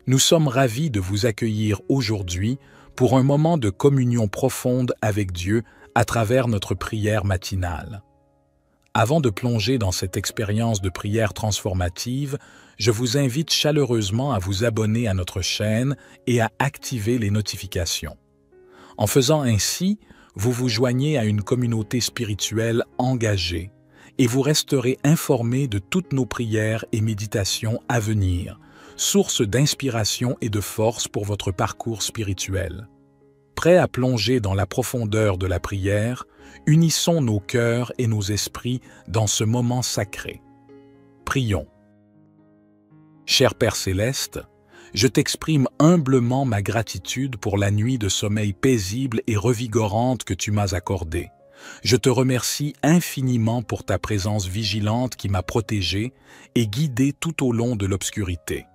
Nous sommes ravis de vous accueillir aujourd'hui pour un moment de communion profonde avec Dieu à travers notre prière matinale. Avant de plonger dans cette expérience de prière transformative, je vous invite chaleureusement à vous abonner à notre chaîne et à activer les notifications. En faisant ainsi, vous vous joignez à une communauté spirituelle engagée et vous resterez informés de toutes nos prières et méditations à venir, source d'inspiration et de force pour votre parcours spirituel. Prêts à plonger dans la profondeur de la prière, unissons nos cœurs et nos esprits dans ce moment sacré. Prions. Cher Père Céleste, je t'exprime humblement ma gratitude pour la nuit de sommeil paisible et revigorante que tu m'as accordée. Je te remercie infiniment pour ta présence vigilante qui m'a protégé et guidé tout au long de l'obscurité.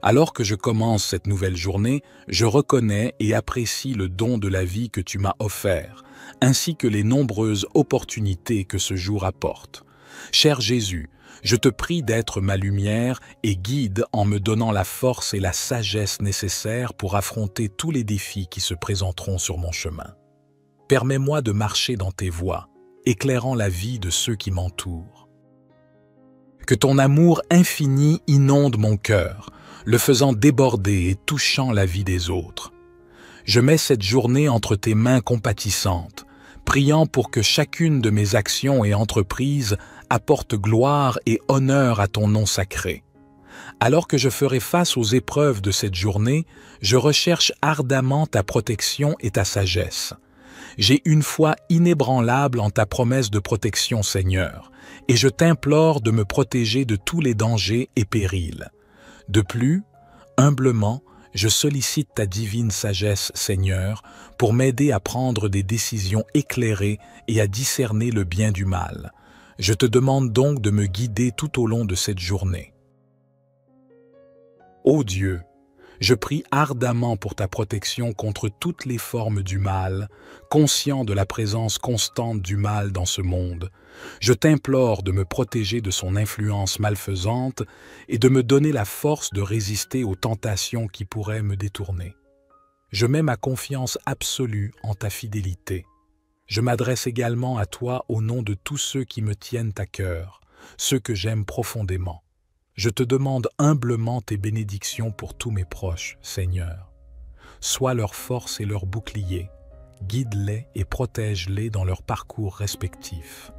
Alors que je commence cette nouvelle journée, je reconnais et apprécie le don de la vie que tu m'as offert, ainsi que les nombreuses opportunités que ce jour apporte. Cher Jésus, je te prie d'être ma lumière et guide en me donnant la force et la sagesse nécessaires pour affronter tous les défis qui se présenteront sur mon chemin. Permets-moi de marcher dans tes voies, éclairant la vie de ceux qui m'entourent. Que ton amour infini inonde mon cœur, le faisant déborder et touchant la vie des autres. Je mets cette journée entre tes mains compatissantes, priant pour que chacune de mes actions et entreprises apporte gloire et honneur à ton nom sacré. Alors que je ferai face aux épreuves de cette journée, je recherche ardemment ta protection et ta sagesse. J'ai une foi inébranlable en ta promesse de protection, Seigneur, et je t'implore de me protéger de tous les dangers et périls. De plus, humblement, je sollicite ta divine sagesse, Seigneur, pour m'aider à prendre des décisions éclairées et à discerner le bien du mal. Je te demande donc de me guider tout au long de cette journée. Ô Dieu, je prie ardemment pour ta protection contre toutes les formes du mal, conscient de la présence constante du mal dans ce monde. Je t'implore de me protéger de son influence malfaisante et de me donner la force de résister aux tentations qui pourraient me détourner. Je mets ma confiance absolue en ta fidélité. Je m'adresse également à toi au nom de tous ceux qui me tiennent à cœur, ceux que j'aime profondément. Je te demande humblement tes bénédictions pour tous mes proches, Seigneur. Sois leur force et leur bouclier. Guide-les et protège-les dans leur parcours respectif.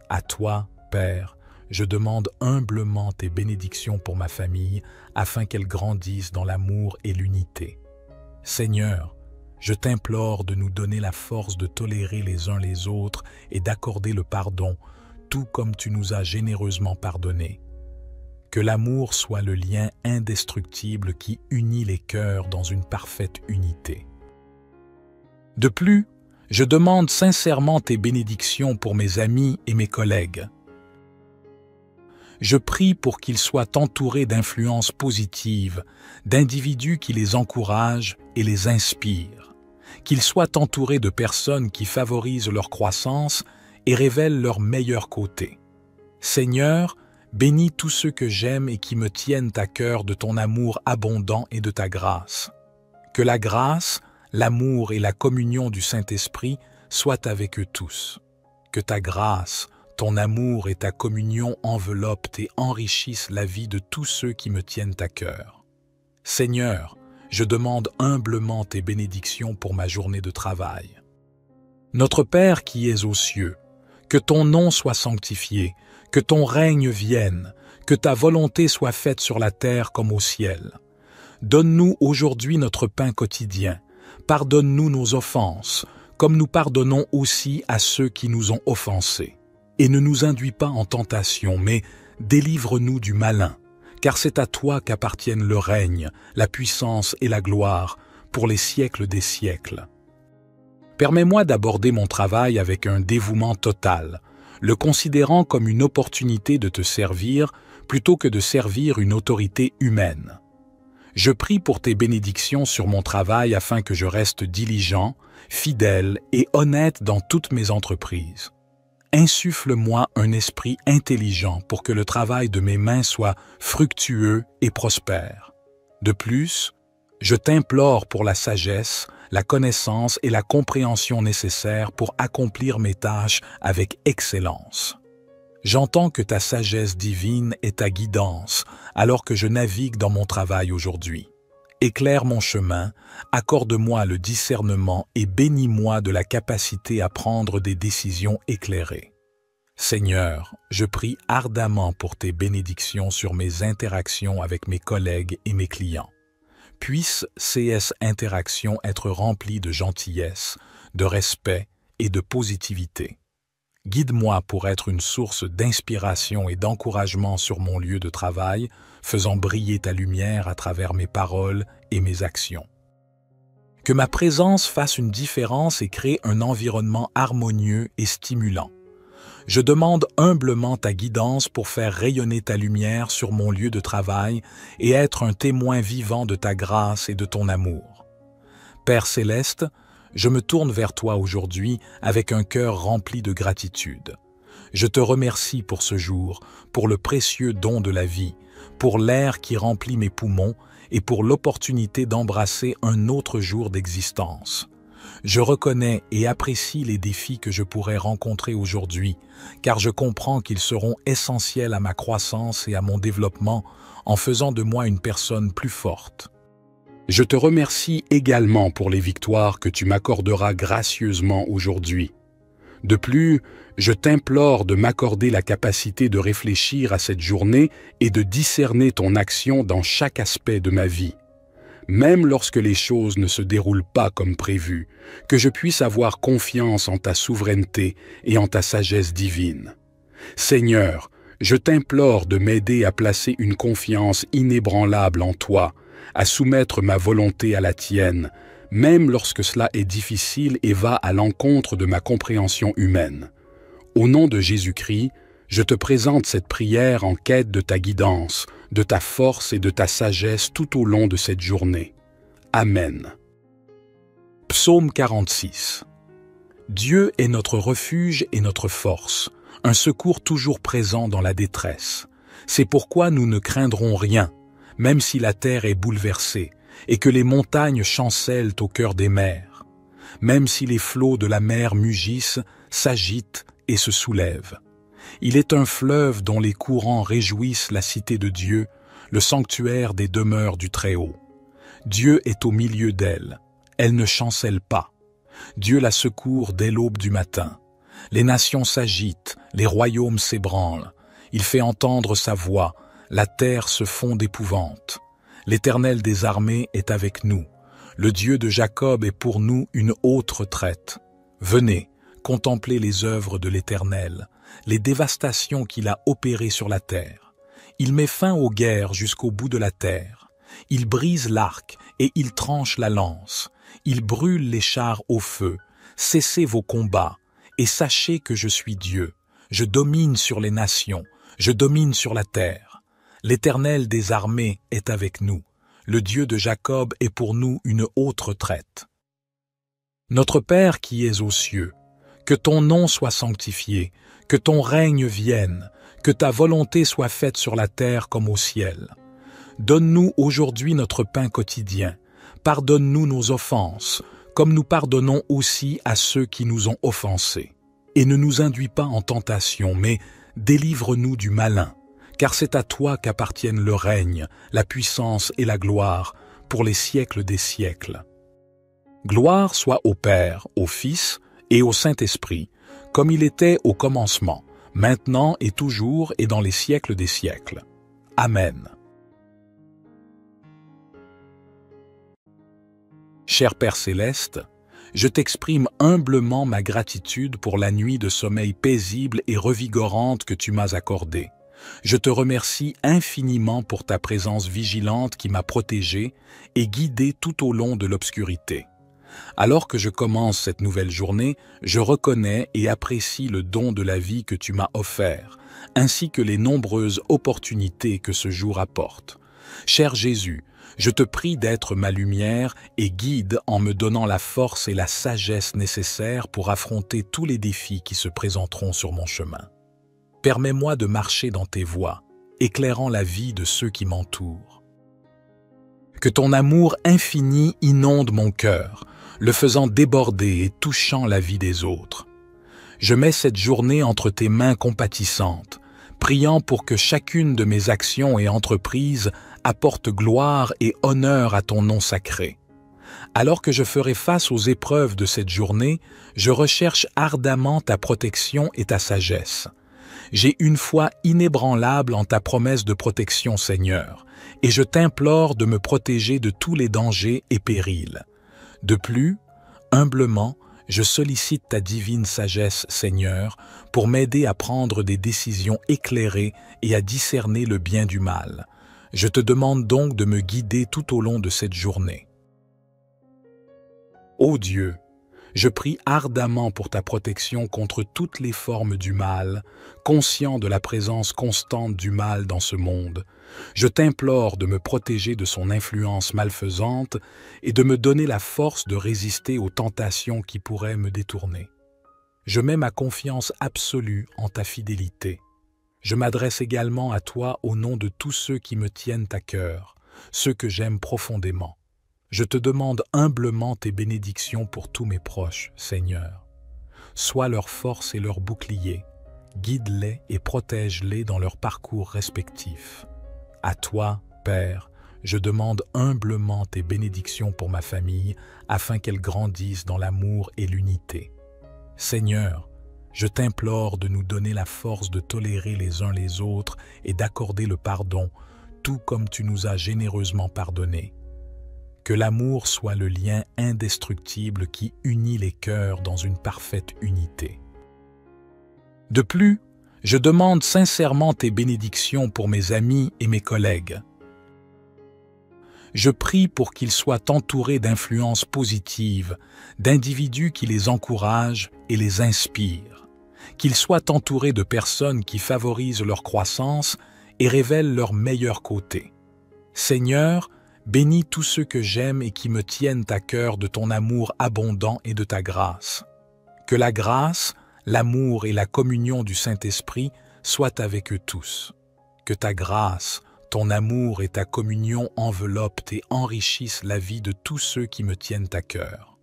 À toi, Père, je demande humblement tes bénédictions pour ma famille afin qu'elle grandisse dans l'amour et l'unité. Seigneur, je t'implore de nous donner la force de tolérer les uns les autres et d'accorder le pardon, tout comme tu nous as généreusement pardonné. Que l'amour soit le lien indestructible qui unit les cœurs dans une parfaite unité. De plus, je demande sincèrement tes bénédictions pour mes amis et mes collègues. Je prie pour qu'ils soient entourés d'influences positives, d'individus qui les encouragent et les inspirent, qu'ils soient entourés de personnes qui favorisent leur croissance et révèlent leurs meilleurs côtés. Seigneur, bénis tous ceux que j'aime et qui me tiennent à cœur de ton amour abondant et de ta grâce. Que la grâce, l'amour et la communion du Saint-Esprit soient avec eux tous. Que ta grâce, ton amour et ta communion enveloppent et enrichissent la vie de tous ceux qui me tiennent à cœur. Seigneur, je demande humblement tes bénédictions pour ma journée de travail. Notre Père qui es aux cieux, que ton nom soit sanctifié, que ton règne vienne, que ta volonté soit faite sur la terre comme au ciel. Donne-nous aujourd'hui notre pain quotidien. Pardonne-nous nos offenses, comme nous pardonnons aussi à ceux qui nous ont offensés. Et ne nous induis pas en tentation, mais délivre-nous du malin, car c'est à toi qu'appartiennent le règne, la puissance et la gloire, pour les siècles des siècles. Permets-moi d'aborder mon travail avec un dévouement total, le considérant comme une opportunité de te servir plutôt que de servir une autorité humaine. Je prie pour tes bénédictions sur mon travail afin que je reste diligent, fidèle et honnête dans toutes mes entreprises. Insuffle-moi un esprit intelligent pour que le travail de mes mains soit fructueux et prospère. De plus, je t'implore pour la sagesse, la connaissance et la compréhension nécessaires pour accomplir mes tâches avec excellence. J'entends que ta sagesse divine est ta guidance alors que je navigue dans mon travail aujourd'hui. Éclaire mon chemin, accorde-moi le discernement et bénis-moi de la capacité à prendre des décisions éclairées. Seigneur, je prie ardemment pour tes bénédictions sur mes interactions avec mes collègues et mes clients. Puisse CS Interaction être remplie de gentillesse, de respect et de positivité. Guide-moi pour être une source d'inspiration et d'encouragement sur mon lieu de travail, faisant briller ta lumière à travers mes paroles et mes actions. Que ma présence fasse une différence et crée un environnement harmonieux et stimulant. Je demande humblement ta guidance pour faire rayonner ta lumière sur mon lieu de travail et être un témoin vivant de ta grâce et de ton amour. Père céleste, je me tourne vers toi aujourd'hui avec un cœur rempli de gratitude. Je te remercie pour ce jour, pour le précieux don de la vie, pour l'air qui remplit mes poumons et pour l'opportunité d'embrasser un autre jour d'existence. Je reconnais et apprécie les défis que je pourrais rencontrer aujourd'hui, car je comprends qu'ils seront essentiels à ma croissance et à mon développement en faisant de moi une personne plus forte. Je te remercie également pour les victoires que tu m'accorderas gracieusement aujourd'hui. De plus, je t'implore de m'accorder la capacité de réfléchir à cette journée et de discerner ton action dans chaque aspect de ma vie. Même lorsque les choses ne se déroulent pas comme prévu, que je puisse avoir confiance en ta souveraineté et en ta sagesse divine. Seigneur, je t'implore de m'aider à placer une confiance inébranlable en toi, à soumettre ma volonté à la tienne, même lorsque cela est difficile et va à l'encontre de ma compréhension humaine. Au nom de Jésus-Christ, je te présente cette prière en quête de ta guidance, de ta force et de ta sagesse tout au long de cette journée. Amen. Psaume 46. Dieu est notre refuge et notre force, un secours toujours présent dans la détresse. C'est pourquoi nous ne craindrons rien, même si la terre est bouleversée et que les montagnes chancellent au cœur des mers, même si les flots de la mer mugissent, s'agitent et se soulèvent. Il est un fleuve dont les courants réjouissent la cité de Dieu, le sanctuaire des demeures du Très-Haut. Dieu est au milieu d'elle, elle ne chancelle pas. Dieu la secourt dès l'aube du matin. Les nations s'agitent, les royaumes s'ébranlent. Il fait entendre sa voix, la terre se fond d'épouvante. L'Éternel des armées est avec nous. Le Dieu de Jacob est pour nous une haute retraite. Venez, contemplez les œuvres de l'Éternel, les dévastations qu'il a opérées sur la terre. Il met fin aux guerres jusqu'au bout de la terre. Il brise l'arc et il tranche la lance. Il brûle les chars au feu. Cessez vos combats et sachez que je suis Dieu. Je domine sur les nations, je domine sur la terre. L'Éternel des armées est avec nous. Le Dieu de Jacob est pour nous une haute retraite. Notre Père qui es aux cieux, que ton nom soit sanctifié, que ton règne vienne, que ta volonté soit faite sur la terre comme au ciel. Donne-nous aujourd'hui notre pain quotidien. Pardonne-nous nos offenses, comme nous pardonnons aussi à ceux qui nous ont offensés. Et ne nous induis pas en tentation, mais délivre-nous du malin, car c'est à toi qu'appartiennent le règne, la puissance et la gloire, pour les siècles des siècles. Gloire soit au Père, au Fils et au Saint-Esprit, comme il était au commencement, maintenant et toujours et dans les siècles des siècles. Amen. Cher Père céleste, je t'exprime humblement ma gratitude pour la nuit de sommeil paisible et revigorante que tu m'as accordée. Je te remercie infiniment pour ta présence vigilante qui m'a protégé et guidé tout au long de l'obscurité. Alors que je commence cette nouvelle journée, je reconnais et apprécie le don de la vie que tu m'as offert, ainsi que les nombreuses opportunités que ce jour apporte. Cher Jésus, je te prie d'être ma lumière et guide en me donnant la force et la sagesse nécessaires pour affronter tous les défis qui se présenteront sur mon chemin. Permets-moi de marcher dans tes voies, éclairant la vie de ceux qui m'entourent. Que ton amour infini inonde mon cœur, le faisant déborder et touchant la vie des autres. Je mets cette journée entre tes mains compatissantes, priant pour que chacune de mes actions et entreprises apporte gloire et honneur à ton nom sacré. Alors que je ferai face aux épreuves de cette journée, je recherche ardemment ta protection et ta sagesse. J'ai une foi inébranlable en ta promesse de protection, Seigneur, et je t'implore de me protéger de tous les dangers et périls. De plus, humblement, je sollicite ta divine sagesse, Seigneur, pour m'aider à prendre des décisions éclairées et à discerner le bien du mal. Je te demande donc de me guider tout au long de cette journée. Ô Dieu, je prie ardemment pour ta protection contre toutes les formes du mal, conscient de la présence constante du mal dans ce monde. Je t'implore de me protéger de son influence malfaisante et de me donner la force de résister aux tentations qui pourraient me détourner. Je mets ma confiance absolue en ta fidélité. Je m'adresse également à toi au nom de tous ceux qui me tiennent à cœur, ceux que j'aime profondément. Je te demande humblement tes bénédictions pour tous mes proches, Seigneur. Sois leur force et leur bouclier. Guide-les et protège-les dans leur parcours respectif. À toi, Père, je demande humblement tes bénédictions pour ma famille afin qu'elle grandisse dans l'amour et l'unité. Seigneur, je t'implore de nous donner la force de tolérer les uns les autres et d'accorder le pardon, tout comme tu nous as généreusement pardonné. Que l'amour soit le lien indestructible qui unit les cœurs dans une parfaite unité. De plus, je demande sincèrement tes bénédictions pour mes amis et mes collègues. Je prie pour qu'ils soient entourés d'influences positives, d'individus qui les encouragent et les inspirent, qu'ils soient entourés de personnes qui favorisent leur croissance et révèlent leurs meilleurs côtés. Seigneur, bénis tous ceux que j'aime et qui me tiennent à cœur de ton amour abondant et de ta grâce. Que la grâce, l'amour et la communion du Saint-Esprit soient avec eux tous. Que ta grâce, ton amour et ta communion enveloppent et enrichissent la vie de tous ceux qui me tiennent à cœur.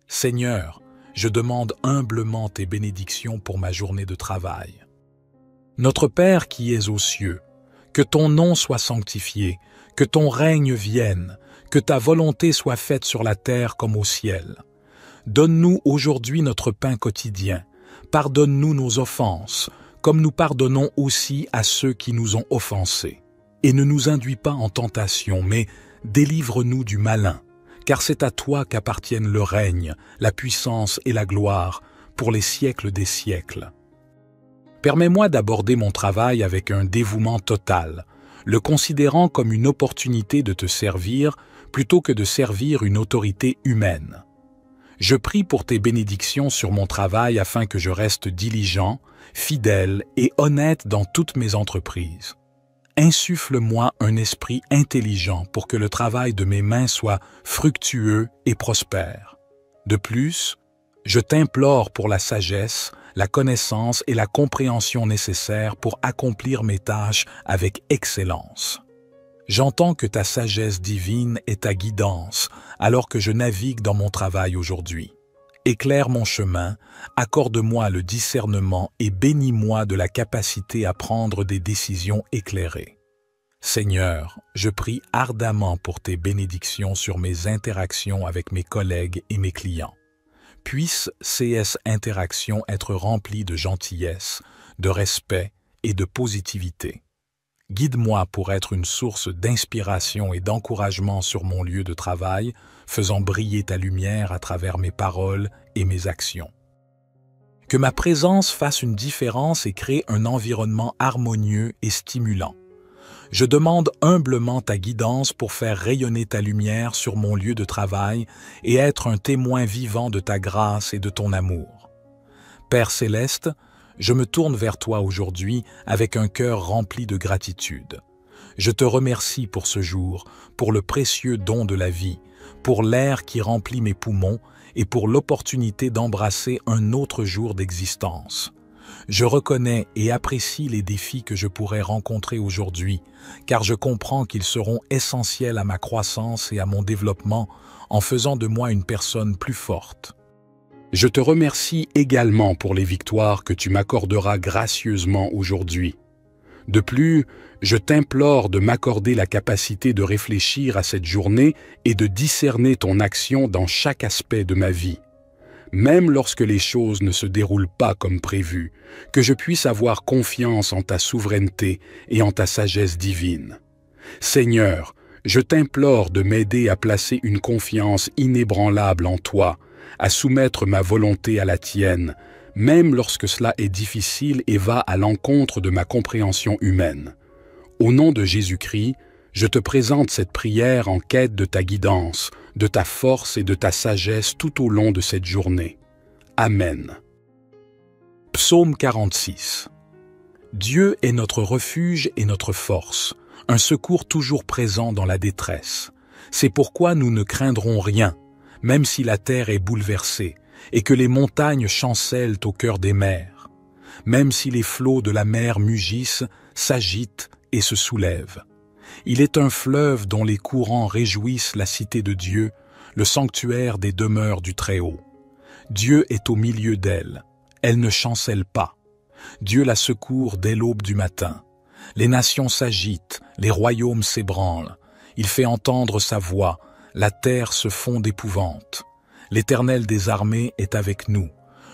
Seigneur, je demande humblement tes bénédictions pour ma journée de travail. Notre Père qui es aux cieux, que ton nom soit sanctifié, que ton règne vienne, que ta volonté soit faite sur la terre comme au ciel. Donne-nous aujourd'hui notre pain quotidien. Pardonne-nous nos offenses, comme nous pardonnons aussi à ceux qui nous ont offensés. Et ne nous induis pas en tentation, mais délivre-nous du malin, car c'est à toi qu'appartiennent le règne, la puissance et la gloire, pour les siècles des siècles. Permets-moi d'aborder mon travail avec un dévouement total, le considérant comme une opportunité de te servir plutôt que de servir une autorité humaine. Je prie pour tes bénédictions sur mon travail afin que je reste diligent, fidèle et honnête dans toutes mes entreprises. Insuffle-moi un esprit intelligent pour que le travail de mes mains soit fructueux et prospère. De plus, je t'implore pour la sagesse, la connaissance et la compréhension nécessaires pour accomplir mes tâches avec excellence. J'entends que ta sagesse divine est ta guidance alors que je navigue dans mon travail aujourd'hui. Éclaire mon chemin, accorde-moi le discernement et bénis-moi de la capacité à prendre des décisions éclairées. Seigneur, je prie ardemment pour tes bénédictions sur mes interactions avec mes collègues et mes clients. Puisse CS Interaction être remplie de gentillesse, de respect et de positivité. Guide-moi pour être une source d'inspiration et d'encouragement sur mon lieu de travail, faisant briller ta lumière à travers mes paroles et mes actions. Que ma présence fasse une différence et crée un environnement harmonieux et stimulant. Je demande humblement ta guidance pour faire rayonner ta lumière sur mon lieu de travail et être un témoin vivant de ta grâce et de ton amour. Père céleste, je me tourne vers toi aujourd'hui avec un cœur rempli de gratitude. Je te remercie pour ce jour, pour le précieux don de la vie, pour l'air qui remplit mes poumons et pour l'opportunité d'embrasser un autre jour d'existence. Je reconnais et apprécie les défis que je pourrais rencontrer aujourd'hui, car je comprends qu'ils seront essentiels à ma croissance et à mon développement en faisant de moi une personne plus forte. Je te remercie également pour les victoires que tu m'accorderas gracieusement aujourd'hui. De plus, je t'implore de m'accorder la capacité de réfléchir à cette journée et de discerner ton action dans chaque aspect de ma vie. Même lorsque les choses ne se déroulent pas comme prévu, que je puisse avoir confiance en ta souveraineté et en ta sagesse divine. Seigneur, je t'implore de m'aider à placer une confiance inébranlable en toi, à soumettre ma volonté à la tienne, même lorsque cela est difficile et va à l'encontre de ma compréhension humaine. Au nom de Jésus-Christ, je te présente cette prière en quête de ta guidance, de ta force et de ta sagesse tout au long de cette journée. Amen. Psaume 46. Dieu est notre refuge et notre force, un secours toujours présent dans la détresse. C'est pourquoi nous ne craindrons rien, même si la terre est bouleversée, et que les montagnes chancellent au cœur des mers, même si les flots de la mer mugissent, s'agitent et se soulèvent. Il est un fleuve dont les courants réjouissent la cité de Dieu, le sanctuaire des demeures du Très-Haut. Dieu est au milieu d'elle, elle ne chancelle pas. Dieu la secourt dès l'aube du matin. Les nations s'agitent, les royaumes s'ébranlent. Il fait entendre sa voix, la terre se fond d'épouvante. L'Éternel des armées est avec nous.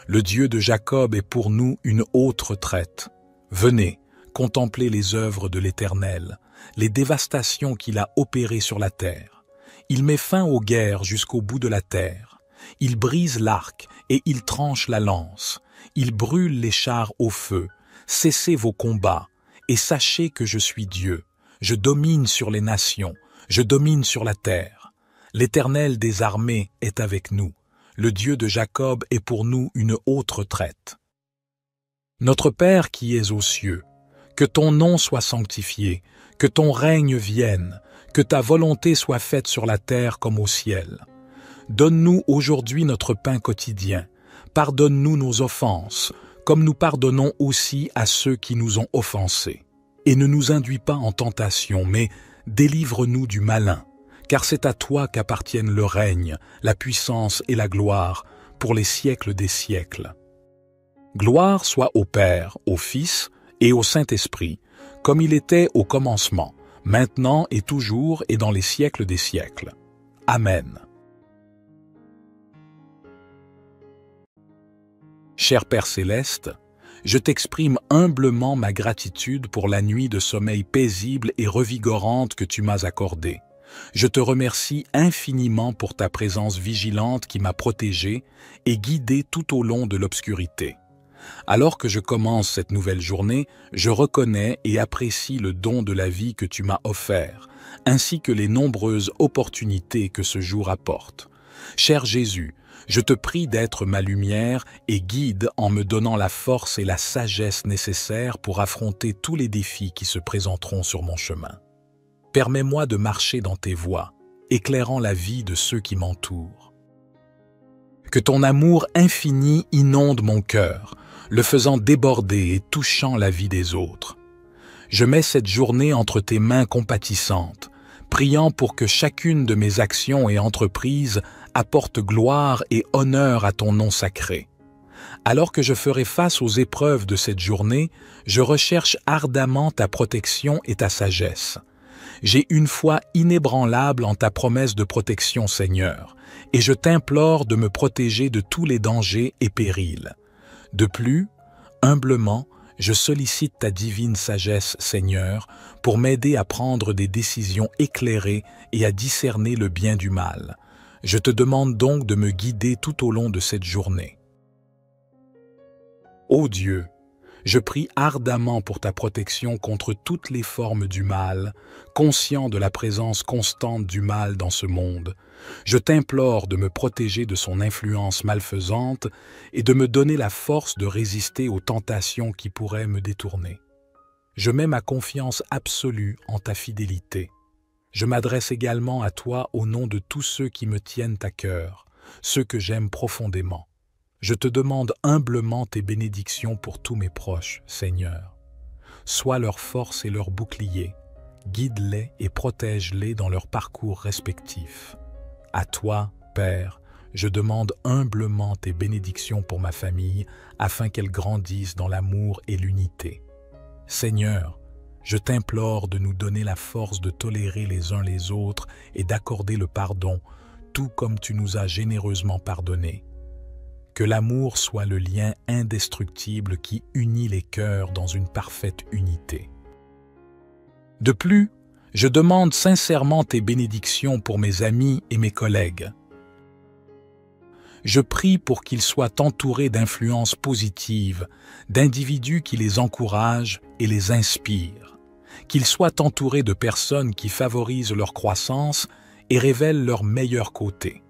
Le Dieu de Jacob est pour nous une haute retraite. Venez, contemplez les œuvres de l'Éternel, les dévastations qu'il a opérées sur la terre. Il met fin aux guerres jusqu'au bout de la terre. Il brise l'arc et il tranche la lance. Il brûle les chars au feu. Cessez vos combats et sachez que je suis Dieu. Je domine sur les nations, je domine sur la terre. L'Éternel des armées est avec nous. Le Dieu de Jacob est pour nous une haute retraite. Notre Père qui es aux cieux, que ton nom soit sanctifié, que ton règne vienne, que ta volonté soit faite sur la terre comme au ciel. Donne-nous aujourd'hui notre pain quotidien. Pardonne-nous nos offenses, comme nous pardonnons aussi à ceux qui nous ont offensés. Et ne nous induis pas en tentation, mais délivre-nous du malin. Car c'est à toi qu'appartiennent le règne, la puissance et la gloire, pour les siècles des siècles. Gloire soit au Père, au Fils et au Saint-Esprit, comme il était au commencement, maintenant et toujours et dans les siècles des siècles. Amen. Cher Père Céleste, je t'exprime humblement ma gratitude pour la nuit de sommeil paisible et revigorante que tu m'as accordée. Je te remercie infiniment pour ta présence vigilante qui m'a protégé et guidé tout au long de l'obscurité. Alors que je commence cette nouvelle journée, je reconnais et apprécie le don de la vie que tu m'as offert, ainsi que les nombreuses opportunités que ce jour apporte. Cher Jésus, je te prie d'être ma lumière et guide en me donnant la force et la sagesse nécessaires pour affronter tous les défis qui se présenteront sur mon chemin. Permets-moi de marcher dans tes voies, éclairant la vie de ceux qui m'entourent. Que ton amour infini inonde mon cœur, le faisant déborder et touchant la vie des autres. Je mets cette journée entre tes mains compatissantes, priant pour que chacune de mes actions et entreprises apporte gloire et honneur à ton nom sacré. Alors que je ferai face aux épreuves de cette journée, je recherche ardemment ta protection et ta sagesse. J'ai une foi inébranlable en ta promesse de protection, Seigneur, et je t'implore de me protéger de tous les dangers et périls. De plus, humblement, je sollicite ta divine sagesse, Seigneur, pour m'aider à prendre des décisions éclairées et à discerner le bien du mal. Je te demande donc de me guider tout au long de cette journée. Ô Dieu, je prie ardemment pour ta protection contre toutes les formes du mal, conscient de la présence constante du mal dans ce monde. Je t'implore de me protéger de son influence malfaisante et de me donner la force de résister aux tentations qui pourraient me détourner. Je mets ma confiance absolue en ta fidélité. Je m'adresse également à toi au nom de tous ceux qui me tiennent à cœur, ceux que j'aime profondément. Je te demande humblement tes bénédictions pour tous mes proches, Seigneur. Sois leur force et leur bouclier. Guide-les et protège-les dans leur parcours respectif. À toi, Père, je demande humblement tes bénédictions pour ma famille afin qu'elle grandisse dans l'amour et l'unité. Seigneur, je t'implore de nous donner la force de tolérer les uns les autres et d'accorder le pardon, tout comme tu nous as généreusement pardonné. Que l'amour soit le lien indestructible qui unit les cœurs dans une parfaite unité. De plus, je demande sincèrement tes bénédictions pour mes amis et mes collègues. Je prie pour qu'ils soient entourés d'influences positives, d'individus qui les encouragent et les inspirent, qu'ils soient entourés de personnes qui favorisent leur croissance et révèlent leurs meilleurs côtés.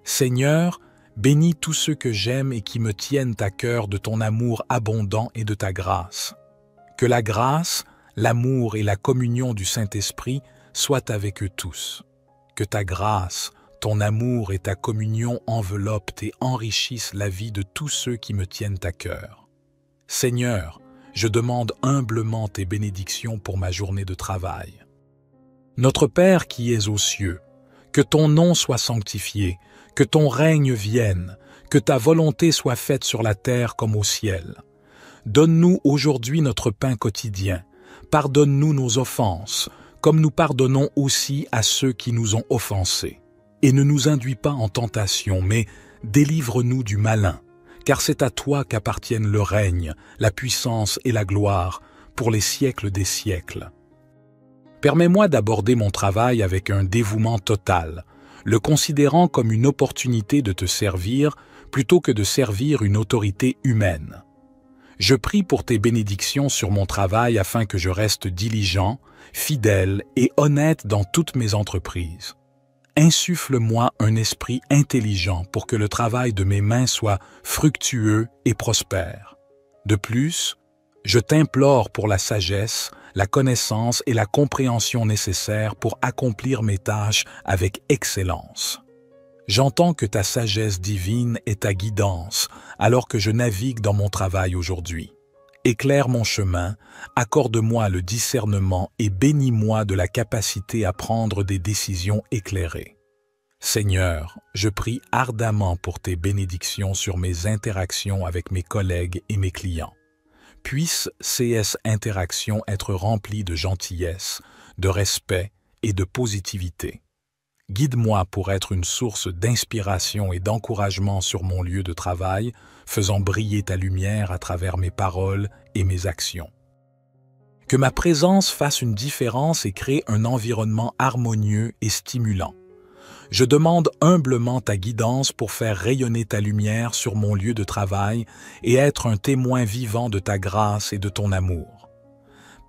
Seigneur, bénis tous ceux que j'aime et qui me tiennent à cœur de ton amour abondant et de ta grâce. Que la grâce, l'amour et la communion du Saint-Esprit soient avec eux tous. Que ta grâce, ton amour et ta communion enveloppent et enrichissent la vie de tous ceux qui me tiennent à cœur. Seigneur, je demande humblement tes bénédictions pour ma journée de travail. Notre Père qui es aux cieux, que ton nom soit sanctifié, que ton règne vienne, que ta volonté soit faite sur la terre comme au ciel. Donne-nous aujourd'hui notre pain quotidien. Pardonne-nous nos offenses, comme nous pardonnons aussi à ceux qui nous ont offensés. Et ne nous induis pas en tentation, mais délivre-nous du malin, car c'est à toi qu'appartiennent le règne, la puissance et la gloire, pour les siècles des siècles. Permets-moi d'aborder mon travail avec un dévouement total, le considérant comme une opportunité de te servir plutôt que de servir une autorité humaine. Je prie pour tes bénédictions sur mon travail afin que je reste diligent, fidèle et honnête dans toutes mes entreprises. Insuffle-moi un esprit intelligent pour que le travail de mes mains soit fructueux et prospère. De plus, je t'implore pour la sagesse, la connaissance et la compréhension nécessaires pour accomplir mes tâches avec excellence. J'entends que ta sagesse divine est ta guidance alors que je navigue dans mon travail aujourd'hui. Éclaire mon chemin, accorde-moi le discernement et bénis-moi de la capacité à prendre des décisions éclairées. Seigneur, je prie ardemment pour tes bénédictions sur mes interactions avec mes collègues et mes clients. Puisse CS Interaction être remplie de gentillesse, de respect et de positivité. Guide-moi pour être une source d'inspiration et d'encouragement sur mon lieu de travail, faisant briller ta lumière à travers mes paroles et mes actions. Que ma présence fasse une différence et crée un environnement harmonieux et stimulant. Je demande humblement ta guidance pour faire rayonner ta lumière sur mon lieu de travail et être un témoin vivant de ta grâce et de ton amour.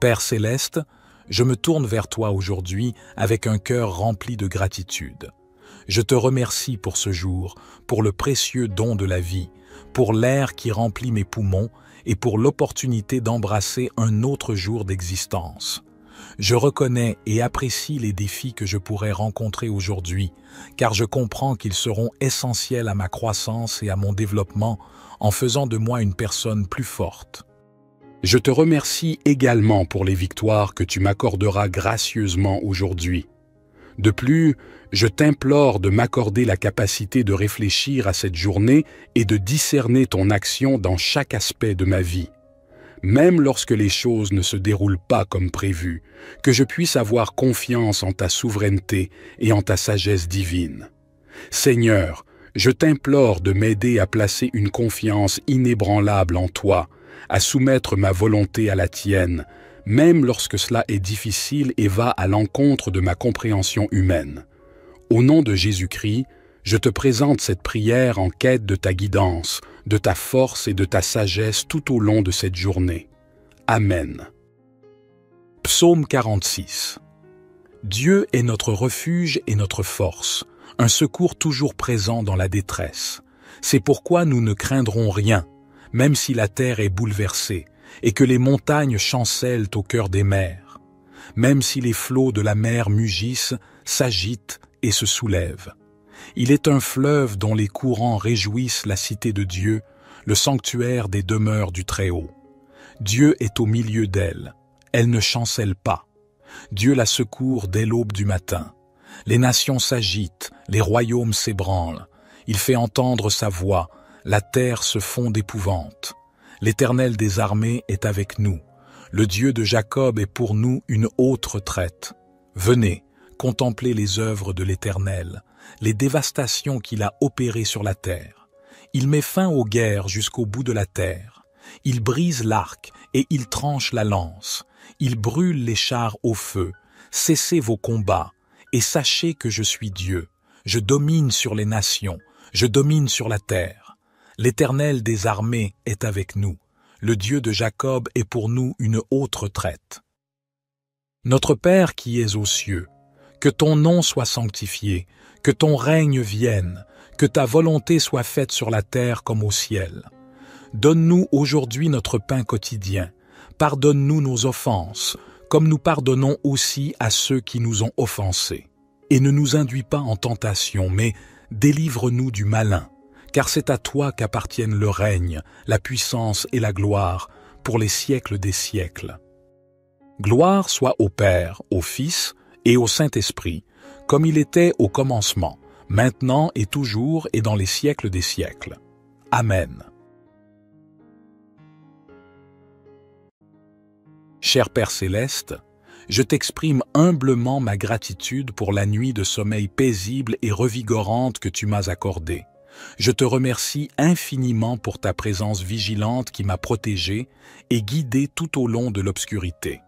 Père céleste, je me tourne vers toi aujourd'hui avec un cœur rempli de gratitude. Je te remercie pour ce jour, pour le précieux don de la vie, pour l'air qui remplit mes poumons et pour l'opportunité d'embrasser un autre jour d'existence. Je reconnais et apprécie les défis que je pourrais rencontrer aujourd'hui, car je comprends qu'ils seront essentiels à ma croissance et à mon développement en faisant de moi une personne plus forte. Je te remercie également pour les victoires que tu m'accorderas gracieusement aujourd'hui. De plus, je t'implore de m'accorder la capacité de réfléchir à cette journée et de discerner ton action dans chaque aspect de ma vie. Même lorsque les choses ne se déroulent pas comme prévu, que je puisse avoir confiance en ta souveraineté et en ta sagesse divine. Seigneur, je t'implore de m'aider à placer une confiance inébranlable en toi, à soumettre ma volonté à la tienne, même lorsque cela est difficile et va à l'encontre de ma compréhension humaine. Au nom de Jésus-Christ, je te présente cette prière en quête de ta guidance, de ta force et de ta sagesse tout au long de cette journée. Amen. Psaume 46. Dieu est notre refuge et notre force, un secours toujours présent dans la détresse. C'est pourquoi nous ne craindrons rien, même si la terre est bouleversée, et que les montagnes chancellent au cœur des mers, même si les flots de la mer mugissent, s'agitent et se soulèvent. Il est un fleuve dont les courants réjouissent la cité de Dieu, le sanctuaire des demeures du Très-Haut. Dieu est au milieu d'elle. Elle ne chancelle pas. Dieu la secourt dès l'aube du matin. Les nations s'agitent, les royaumes s'ébranlent. Il fait entendre sa voix, la terre se fond d'épouvante. L'Éternel des armées est avec nous. Le Dieu de Jacob est pour nous une haute retraite. Venez, contemplez les œuvres de l'Éternel, les dévastations qu'il a opérées sur la terre. Il met fin aux guerres jusqu'au bout de la terre. Il brise l'arc et il tranche la lance. Il brûle les chars au feu. Cessez vos combats et sachez que je suis Dieu. Je domine sur les nations, je domine sur la terre. L'Éternel des armées est avec nous. Le Dieu de Jacob est pour nous une haute retraite. Notre Père qui es aux cieux, que ton nom soit sanctifié, que ton règne vienne, que ta volonté soit faite sur la terre comme au ciel. Donne-nous aujourd'hui notre pain quotidien. Pardonne-nous nos offenses, comme nous pardonnons aussi à ceux qui nous ont offensés. Et ne nous induis pas en tentation, mais délivre-nous du malin, car c'est à toi qu'appartiennent le règne, la puissance et la gloire, pour les siècles des siècles. Gloire soit au Père, au Fils et au Saint-Esprit, comme il était au commencement, maintenant et toujours et dans les siècles des siècles. Amen. Cher Père céleste, je t'exprime humblement ma gratitude pour la nuit de sommeil paisible et revigorante que tu m'as accordée. Je te remercie infiniment pour ta présence vigilante qui m'a protégé et guidé tout au long de l'obscurité.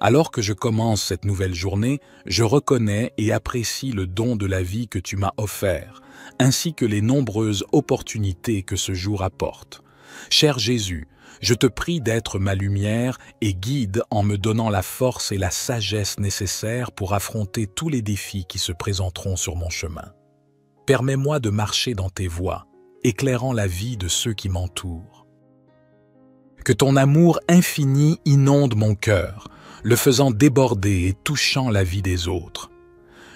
Alors que je commence cette nouvelle journée, je reconnais et apprécie le don de la vie que tu m'as offert, ainsi que les nombreuses opportunités que ce jour apporte. Cher Jésus, je te prie d'être ma lumière et guide en me donnant la force et la sagesse nécessaires pour affronter tous les défis qui se présenteront sur mon chemin. Permets-moi de marcher dans tes voies, éclairant la vie de ceux qui m'entourent. Que ton amour infini inonde mon cœur, le faisant déborder et touchant la vie des autres.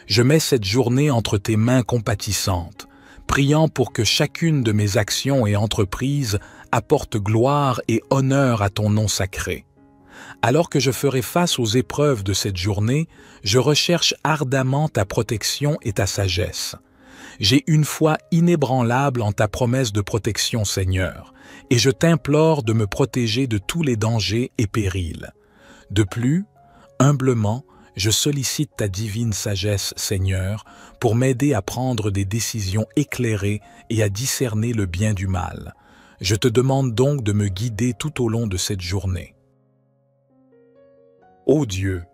Je mets cette journée entre tes mains compatissantes, priant pour que chacune de mes actions et entreprises apporte gloire et honneur à ton nom sacré. Alors que je ferai face aux épreuves de cette journée, je recherche ardemment ta protection et ta sagesse. J'ai une foi inébranlable en ta promesse de protection, Seigneur, et je t'implore de me protéger de tous les dangers et périls. De plus, humblement, je sollicite ta divine sagesse, Seigneur, pour m'aider à prendre des décisions éclairées et à discerner le bien du mal. Je te demande donc de me guider tout au long de cette journée. Ô Dieu,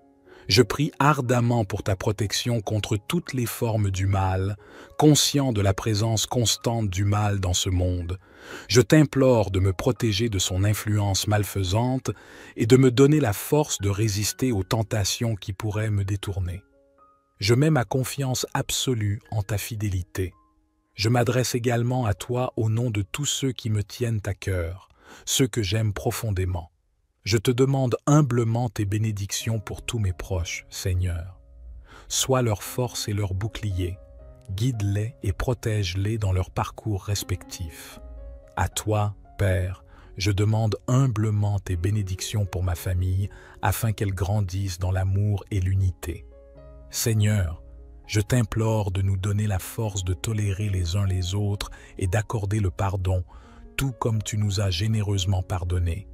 je prie ardemment pour ta protection contre toutes les formes du mal, conscient de la présence constante du mal dans ce monde. Je t'implore de me protéger de son influence malfaisante et de me donner la force de résister aux tentations qui pourraient me détourner. Je mets ma confiance absolue en ta fidélité. Je m'adresse également à toi au nom de tous ceux qui me tiennent à cœur, ceux que j'aime profondément. Je te demande humblement tes bénédictions pour tous mes proches, Seigneur. Sois leur force et leur bouclier. Guide-les et protège-les dans leur parcours respectif. À toi, Père, je demande humblement tes bénédictions pour ma famille afin qu'elle grandisse dans l'amour et l'unité. Seigneur, je t'implore de nous donner la force de tolérer les uns les autres et d'accorder le pardon, tout comme tu nous as généreusement pardonné.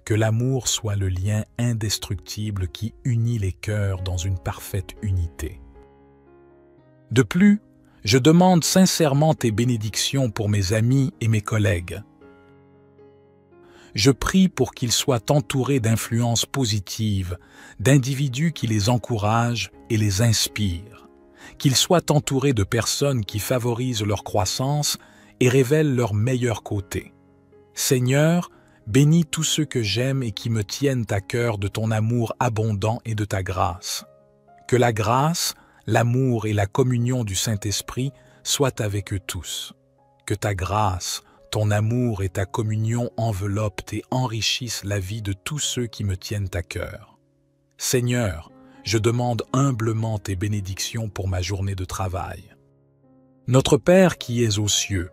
Que l'amour soit le lien indestructible qui unit les cœurs dans une parfaite unité. De plus, je demande sincèrement tes bénédictions pour mes amis et mes collègues. Je prie pour qu'ils soient entourés d'influences positives, d'individus qui les encouragent et les inspirent, qu'ils soient entourés de personnes qui favorisent leur croissance et révèlent leurs meilleurs côtés. Seigneur, bénis tous ceux que j'aime et qui me tiennent à cœur de ton amour abondant et de ta grâce. Que la grâce, l'amour et la communion du Saint-Esprit soient avec eux tous. Que ta grâce, ton amour et ta communion enveloppent et enrichissent la vie de tous ceux qui me tiennent à cœur. Seigneur, je demande humblement tes bénédictions pour ma journée de travail. Notre Père qui es aux cieux,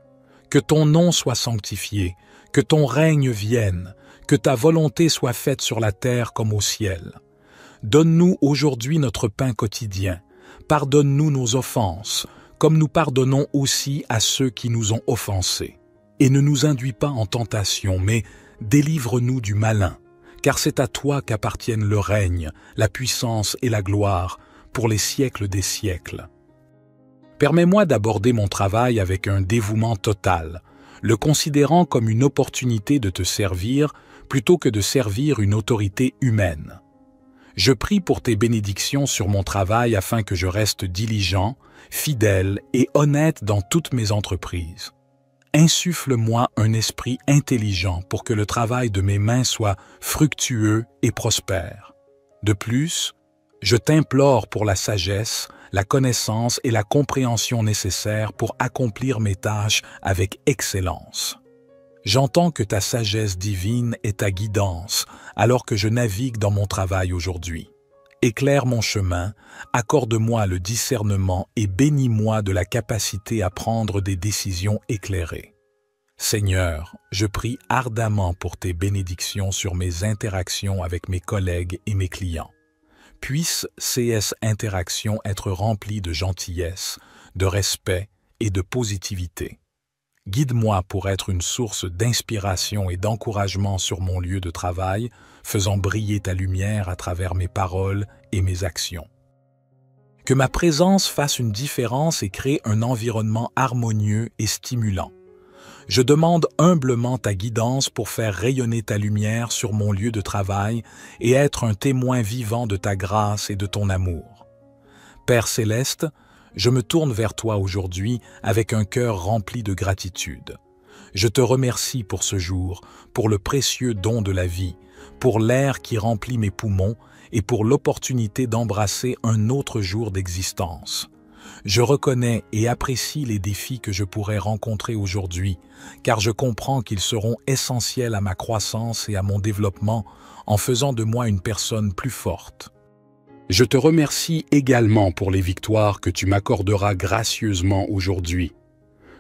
que ton nom soit sanctifié, que ton règne vienne, que ta volonté soit faite sur la terre comme au ciel. Donne-nous aujourd'hui notre pain quotidien. Pardonne-nous nos offenses, comme nous pardonnons aussi à ceux qui nous ont offensés. Et ne nous induis pas en tentation, mais délivre-nous du malin, car c'est à toi qu'appartiennent le règne, la puissance et la gloire, pour les siècles des siècles. Permets-moi d'aborder mon travail avec un dévouement total, le considérant comme une opportunité de te servir plutôt que de servir une autorité humaine. Je prie pour tes bénédictions sur mon travail afin que je reste diligent, fidèle et honnête dans toutes mes entreprises. Insuffle-moi un esprit intelligent pour que le travail de mes mains soit fructueux et prospère. De plus, je t'implore pour la sagesse, la connaissance et la compréhension nécessaires pour accomplir mes tâches avec excellence. J'entends que ta sagesse divine est ta guidance alors que je navigue dans mon travail aujourd'hui. Éclaire mon chemin, accorde-moi le discernement et bénis-moi de la capacité à prendre des décisions éclairées. Seigneur, je prie ardemment pour tes bénédictions sur mes interactions avec mes collègues et mes clients. Puisse CS Interaction être remplie de gentillesse, de respect et de positivité. Guide-moi pour être une source d'inspiration et d'encouragement sur mon lieu de travail, faisant briller ta lumière à travers mes paroles et mes actions. Que ma présence fasse une différence et crée un environnement harmonieux et stimulant. Je demande humblement ta guidance pour faire rayonner ta lumière sur mon lieu de travail et être un témoin vivant de ta grâce et de ton amour. Père céleste, je me tourne vers toi aujourd'hui avec un cœur rempli de gratitude. Je te remercie pour ce jour, pour le précieux don de la vie, pour l'air qui remplit mes poumons et pour l'opportunité d'embrasser un autre jour d'existence. Je reconnais et apprécie les défis que je pourrais rencontrer aujourd'hui, car je comprends qu'ils seront essentiels à ma croissance et à mon développement en faisant de moi une personne plus forte. Je te remercie également pour les victoires que tu m'accorderas gracieusement aujourd'hui.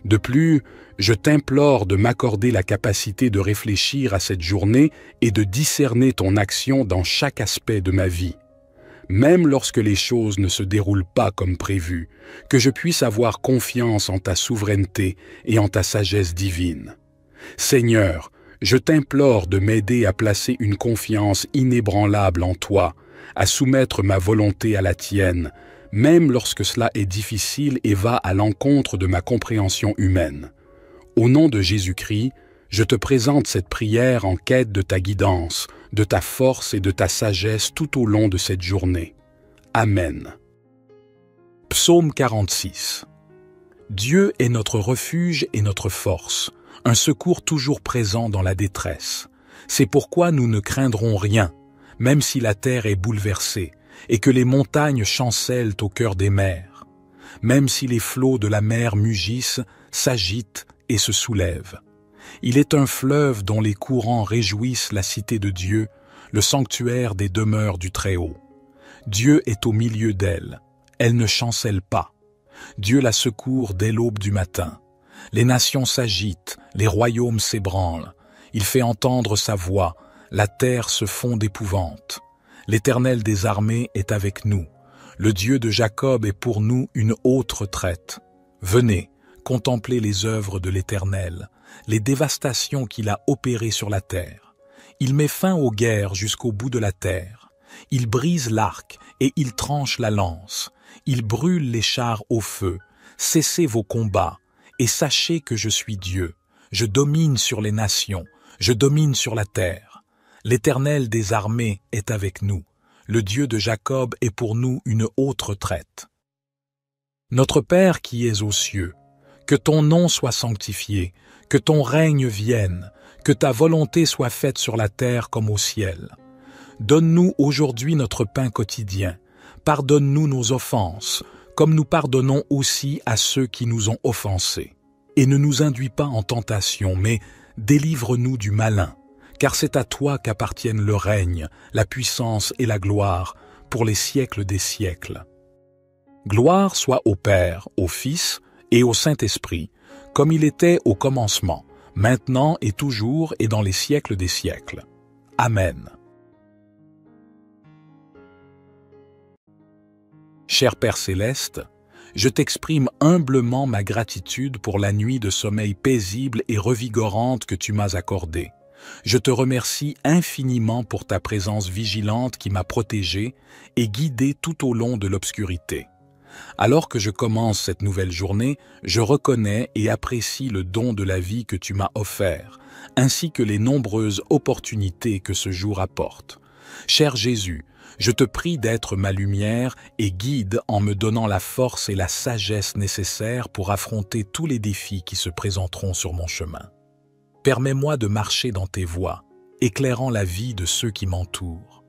De plus, je t'implore de m'accorder la capacité de réfléchir à cette journée et de discerner ton action dans chaque aspect de ma vie. Même lorsque les choses ne se déroulent pas comme prévu, que je puisse avoir confiance en ta souveraineté et en ta sagesse divine. Seigneur, je t'implore de m'aider à placer une confiance inébranlable en toi, à soumettre ma volonté à la tienne, même lorsque cela est difficile et va à l'encontre de ma compréhension humaine. Au nom de Jésus-Christ, je te présente cette prière en quête de ta guidance, de ta force et de ta sagesse tout au long de cette journée. Amen. Psaume 46. Dieu est notre refuge et notre force, un secours toujours présent dans la détresse. C'est pourquoi nous ne craindrons rien, même si la terre est bouleversée et que les montagnes chancellent au cœur des mers, même si les flots de la mer mugissent, s'agitent et se soulèvent. Il est un fleuve dont les courants réjouissent la cité de Dieu, le sanctuaire des demeures du Très-Haut. Dieu est au milieu d'elle, elle ne chancelle pas. Dieu la secourt dès l'aube du matin. Les nations s'agitent, les royaumes s'ébranlent. Il fait entendre sa voix, la terre se fond d'épouvante. L'Éternel des armées est avec nous. Le Dieu de Jacob est pour nous une haute retraite. Venez, contemplez les œuvres de l'Éternel, les dévastations qu'il a opérées sur la terre. Il met fin aux guerres jusqu'au bout de la terre. Il brise l'arc et il tranche la lance. Il brûle les chars au feu. Cessez vos combats et sachez que je suis Dieu. Je domine sur les nations, je domine sur la terre. L'Éternel des armées est avec nous. Le Dieu de Jacob est pour nous une haute retraite. Notre Père qui es aux cieux, que ton nom soit sanctifié, que ton règne vienne, que ta volonté soit faite sur la terre comme au ciel. Donne-nous aujourd'hui notre pain quotidien. Pardonne-nous nos offenses, comme nous pardonnons aussi à ceux qui nous ont offensés. Et ne nous induis pas en tentation, mais délivre-nous du malin, car c'est à toi qu'appartiennent le règne, la puissance et la gloire, pour les siècles des siècles. Gloire soit au Père, au Fils et au Saint-Esprit, comme il était au commencement, maintenant et toujours et dans les siècles des siècles. Amen. Cher Père Céleste, je t'exprime humblement ma gratitude pour la nuit de sommeil paisible et revigorante que tu m'as accordée. Je te remercie infiniment pour ta présence vigilante qui m'a protégé et guidé tout au long de l'obscurité. Alors que je commence cette nouvelle journée, je reconnais et apprécie le don de la vie que tu m'as offert, ainsi que les nombreuses opportunités que ce jour apporte. Cher Jésus, je te prie d'être ma lumière et guide en me donnant la force et la sagesse nécessaires pour affronter tous les défis qui se présenteront sur mon chemin. Permets-moi de marcher dans tes voies, éclairant la vie de ceux qui m'entourent.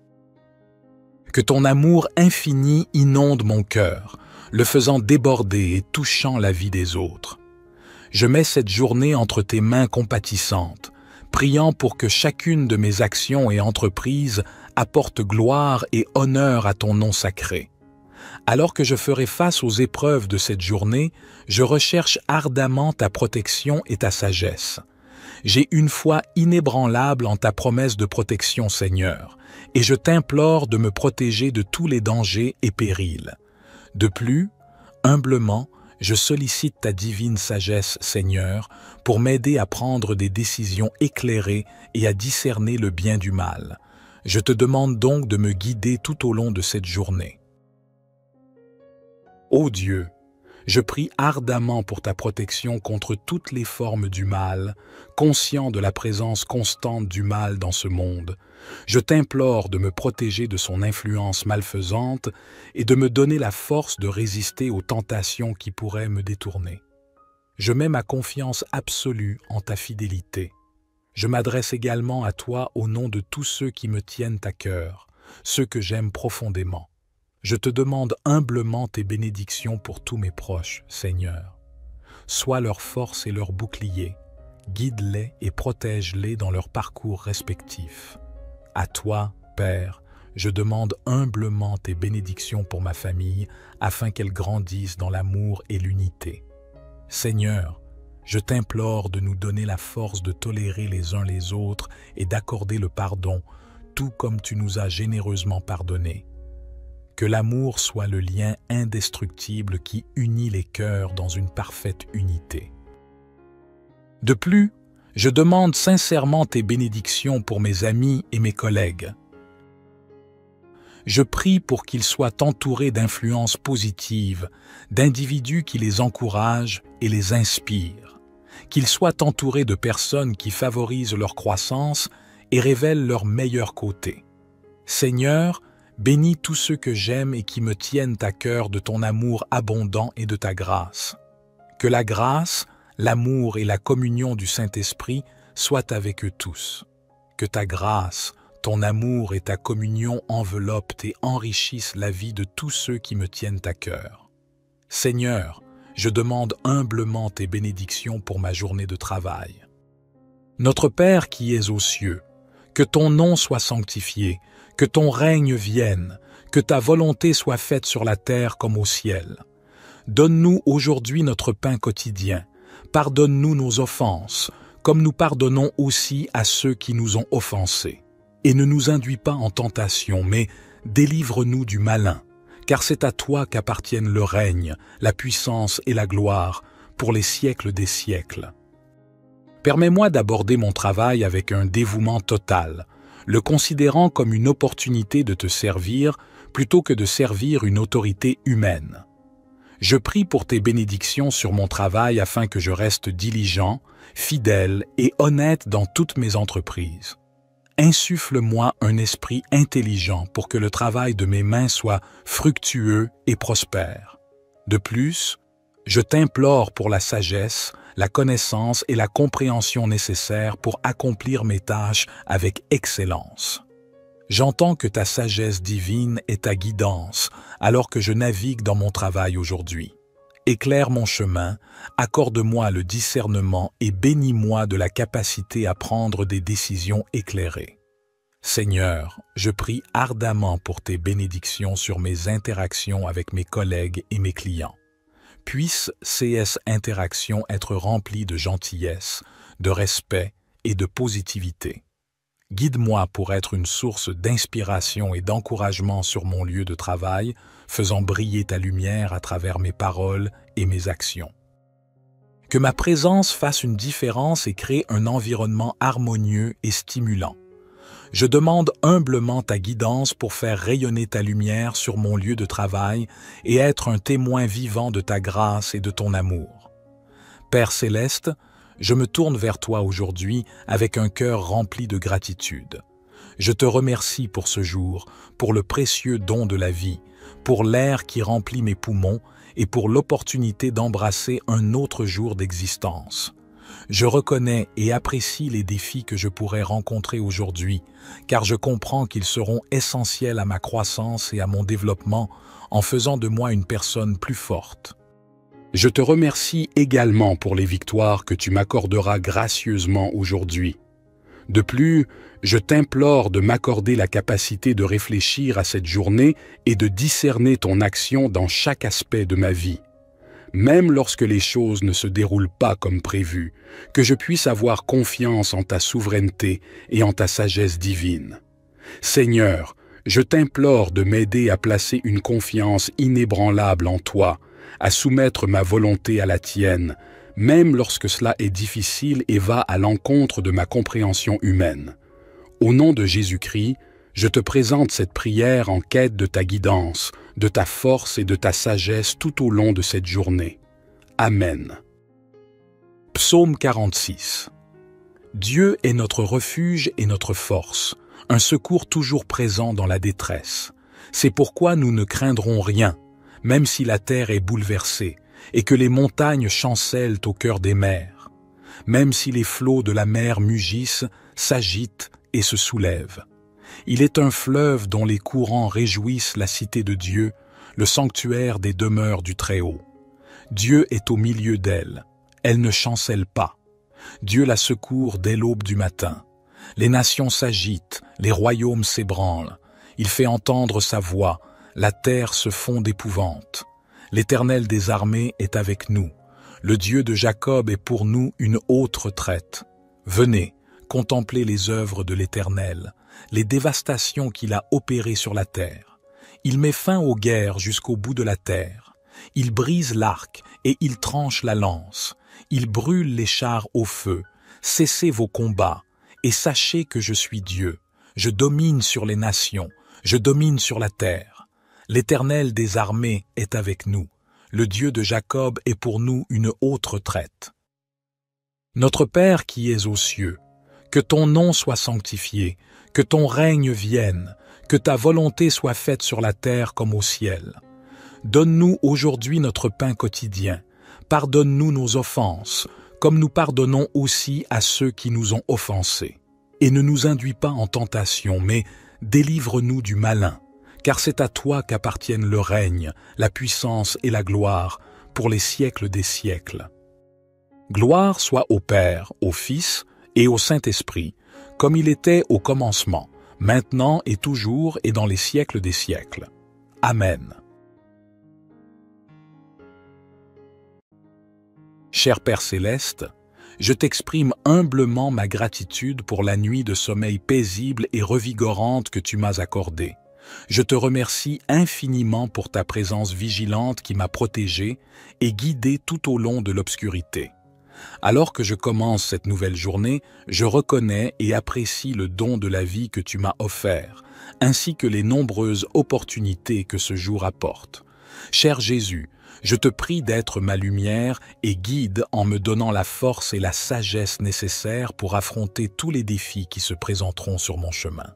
Que ton amour infini inonde mon cœur, le faisant déborder et touchant la vie des autres. Je mets cette journée entre tes mains compatissantes, priant pour que chacune de mes actions et entreprises apporte gloire et honneur à ton nom sacré. Alors que je ferai face aux épreuves de cette journée, je recherche ardemment ta protection et ta sagesse. J'ai une foi inébranlable en ta promesse de protection, Seigneur, et je t'implore de me protéger de tous les dangers et périls. De plus, humblement, je sollicite ta divine sagesse, Seigneur, pour m'aider à prendre des décisions éclairées et à discerner le bien du mal. Je te demande donc de me guider tout au long de cette journée. Ô Dieu, je prie ardemment pour ta protection contre toutes les formes du mal, conscient de la présence constante du mal dans ce monde. Je t'implore de me protéger de son influence malfaisante et de me donner la force de résister aux tentations qui pourraient me détourner. Je mets ma confiance absolue en ta fidélité. Je m'adresse également à toi au nom de tous ceux qui me tiennent à cœur, ceux que j'aime profondément. Je te demande humblement tes bénédictions pour tous mes proches, Seigneur. Sois leur force et leur bouclier. Guide-les et protège-les dans leur parcours respectif. À toi, Père, je demande humblement tes bénédictions pour ma famille afin qu'elle grandisse dans l'amour et l'unité. Seigneur, je t'implore de nous donner la force de tolérer les uns les autres et d'accorder le pardon, tout comme tu nous as généreusement pardonné. Que l'amour soit le lien indestructible qui unit les cœurs dans une parfaite unité. De plus, je demande sincèrement tes bénédictions pour mes amis et mes collègues. Je prie pour qu'ils soient entourés d'influences positives, d'individus qui les encouragent et les inspirent, qu'ils soient entourés de personnes qui favorisent leur croissance et révèlent leurs meilleurs côtés. Seigneur, bénis tous ceux que j'aime et qui me tiennent à cœur de ton amour abondant et de ta grâce. Que la grâce, l'amour et la communion du Saint-Esprit soient avec eux tous. Que ta grâce, ton amour et ta communion enveloppent et enrichissent la vie de tous ceux qui me tiennent à cœur. Seigneur, je demande humblement tes bénédictions pour ma journée de travail. Notre Père qui es aux cieux, que ton nom soit sanctifié, que ton règne vienne, que ta volonté soit faite sur la terre comme au ciel. Donne-nous aujourd'hui notre pain quotidien. Pardonne-nous nos offenses, comme nous pardonnons aussi à ceux qui nous ont offensés. Et ne nous induis pas en tentation, mais délivre-nous du malin, car c'est à toi qu'appartiennent le règne, la puissance et la gloire, pour les siècles des siècles. Permets-moi d'aborder mon travail avec un dévouement total, le considérant comme une opportunité de te servir plutôt que de servir une autorité humaine. Je prie pour tes bénédictions sur mon travail afin que je reste diligent, fidèle et honnête dans toutes mes entreprises. Insuffle-moi un esprit intelligent pour que le travail de mes mains soit fructueux et prospère. De plus, je t'implore pour la sagesse, la connaissance et la compréhension nécessaires pour accomplir mes tâches avec excellence. J'entends que ta sagesse divine est ta guidance alors que je navigue dans mon travail aujourd'hui. Éclaire mon chemin, accorde-moi le discernement et bénis-moi de la capacité à prendre des décisions éclairées. Seigneur, je prie ardemment pour tes bénédictions sur mes interactions avec mes collègues et mes clients. Puisse CS Interaction être remplie de gentillesse, de respect et de positivité. Guide-moi pour être une source d'inspiration et d'encouragement sur mon lieu de travail, faisant briller ta lumière à travers mes paroles et mes actions. Que ma présence fasse une différence et crée un environnement harmonieux et stimulant. Je demande humblement ta guidance pour faire rayonner ta lumière sur mon lieu de travail et être un témoin vivant de ta grâce et de ton amour. Père céleste, je me tourne vers toi aujourd'hui avec un cœur rempli de gratitude. Je te remercie pour ce jour, pour le précieux don de la vie, pour l'air qui remplit mes poumons et pour l'opportunité d'embrasser un autre jour d'existence. Je reconnais et apprécie les défis que je pourrais rencontrer aujourd'hui, car je comprends qu'ils seront essentiels à ma croissance et à mon développement en faisant de moi une personne plus forte. Je te remercie également pour les victoires que tu m'accorderas gracieusement aujourd'hui. De plus, je t'implore de m'accorder la capacité de réfléchir à cette journée et de discerner ton action dans chaque aspect de ma vie. Même lorsque les choses ne se déroulent pas comme prévu, que je puisse avoir confiance en ta souveraineté et en ta sagesse divine. Seigneur, je t'implore de m'aider à placer une confiance inébranlable en toi, à soumettre ma volonté à la tienne, même lorsque cela est difficile et va à l'encontre de ma compréhension humaine. Au nom de Jésus-Christ, je te présente cette prière en quête de ta guidance, de ta force et de ta sagesse tout au long de cette journée. Amen. Psaume 46. Dieu est notre refuge et notre force, un secours toujours présent dans la détresse. C'est pourquoi nous ne craindrons rien, même si la terre est bouleversée et que les montagnes chancellent au cœur des mers, même si les flots de la mer mugissent, s'agitent et se soulèvent. Il est un fleuve dont les courants réjouissent la cité de Dieu, le sanctuaire des demeures du Très-Haut. Dieu est au milieu d'elle, elle ne chancelle pas. Dieu la secourt dès l'aube du matin. Les nations s'agitent, les royaumes s'ébranlent. Il fait entendre sa voix, la terre se fond d'épouvante. L'Éternel des armées est avec nous. Le Dieu de Jacob est pour nous une haute retraite. Venez, contemplez les œuvres de l'Éternel, les dévastations qu'il a opérées sur la terre. Il met fin aux guerres jusqu'au bout de la terre. Il brise l'arc et il tranche la lance. Il brûle les chars au feu. Cessez vos combats et sachez que je suis Dieu. Je domine sur les nations, je domine sur la terre. L'Éternel des armées est avec nous. Le Dieu de Jacob est pour nous une haute retraite. Notre Père qui es aux cieux, que ton nom soit sanctifié, que ton règne vienne, que ta volonté soit faite sur la terre comme au ciel. Donne-nous aujourd'hui notre pain quotidien. Pardonne-nous nos offenses, comme nous pardonnons aussi à ceux qui nous ont offensés. Et ne nous induis pas en tentation, mais délivre-nous du malin. Car c'est à toi qu'appartiennent le règne, la puissance et la gloire, pour les siècles des siècles. Gloire soit au Père, au Fils et au Saint-Esprit, comme il était au commencement, maintenant et toujours et dans les siècles des siècles. Amen. Cher Père céleste, je t'exprime humblement ma gratitude pour la nuit de sommeil paisible et revigorante que tu m'as accordée. Je te remercie infiniment pour ta présence vigilante qui m'a protégé et guidé tout au long de l'obscurité. Alors que je commence cette nouvelle journée, je reconnais et apprécie le don de la vie que tu m'as offert, ainsi que les nombreuses opportunités que ce jour apporte. Cher Jésus, je te prie d'être ma lumière et guide en me donnant la force et la sagesse nécessaires pour affronter tous les défis qui se présenteront sur mon chemin.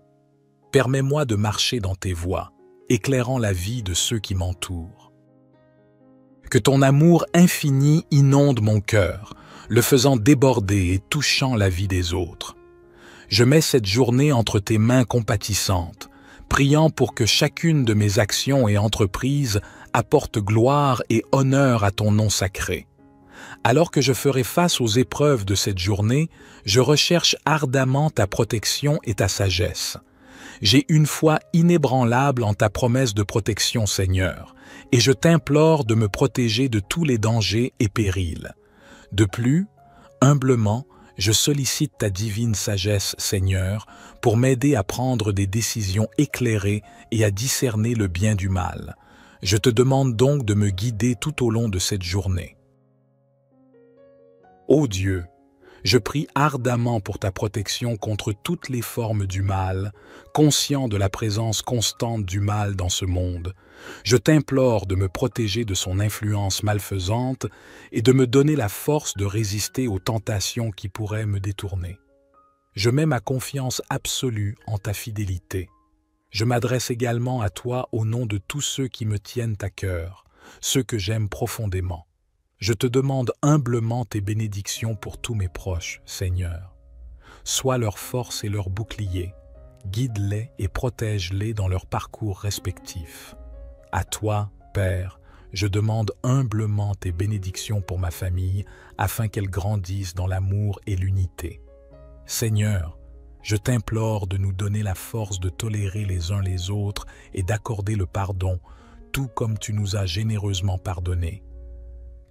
Permets-moi de marcher dans tes voies, éclairant la vie de ceux qui m'entourent. Que ton amour infini inonde mon cœur, le faisant déborder et touchant la vie des autres. Je mets cette journée entre tes mains compatissantes, priant pour que chacune de mes actions et entreprises apporte gloire et honneur à ton nom sacré. Alors que je ferai face aux épreuves de cette journée, je recherche ardemment ta protection et ta sagesse. J'ai une foi inébranlable en ta promesse de protection, Seigneur, et je t'implore de me protéger de tous les dangers et périls. De plus, humblement, je sollicite ta divine sagesse, Seigneur, pour m'aider à prendre des décisions éclairées et à discerner le bien du mal. Je te demande donc de me guider tout au long de cette journée. Ô Dieu, je prie ardemment pour ta protection contre toutes les formes du mal, conscient de la présence constante du mal dans ce monde. Je t'implore de me protéger de son influence malfaisante et de me donner la force de résister aux tentations qui pourraient me détourner. Je mets ma confiance absolue en ta fidélité. Je m'adresse également à toi au nom de tous ceux qui me tiennent à cœur, ceux que j'aime profondément. Je te demande humblement tes bénédictions pour tous mes proches, Seigneur. Sois leur force et leur bouclier. Guide-les et protège-les dans leur parcours respectif. À toi, Père, je demande humblement tes bénédictions pour ma famille, afin qu'elle grandisse dans l'amour et l'unité. Seigneur, je t'implore de nous donner la force de tolérer les uns les autres et d'accorder le pardon, tout comme tu nous as généreusement pardonné.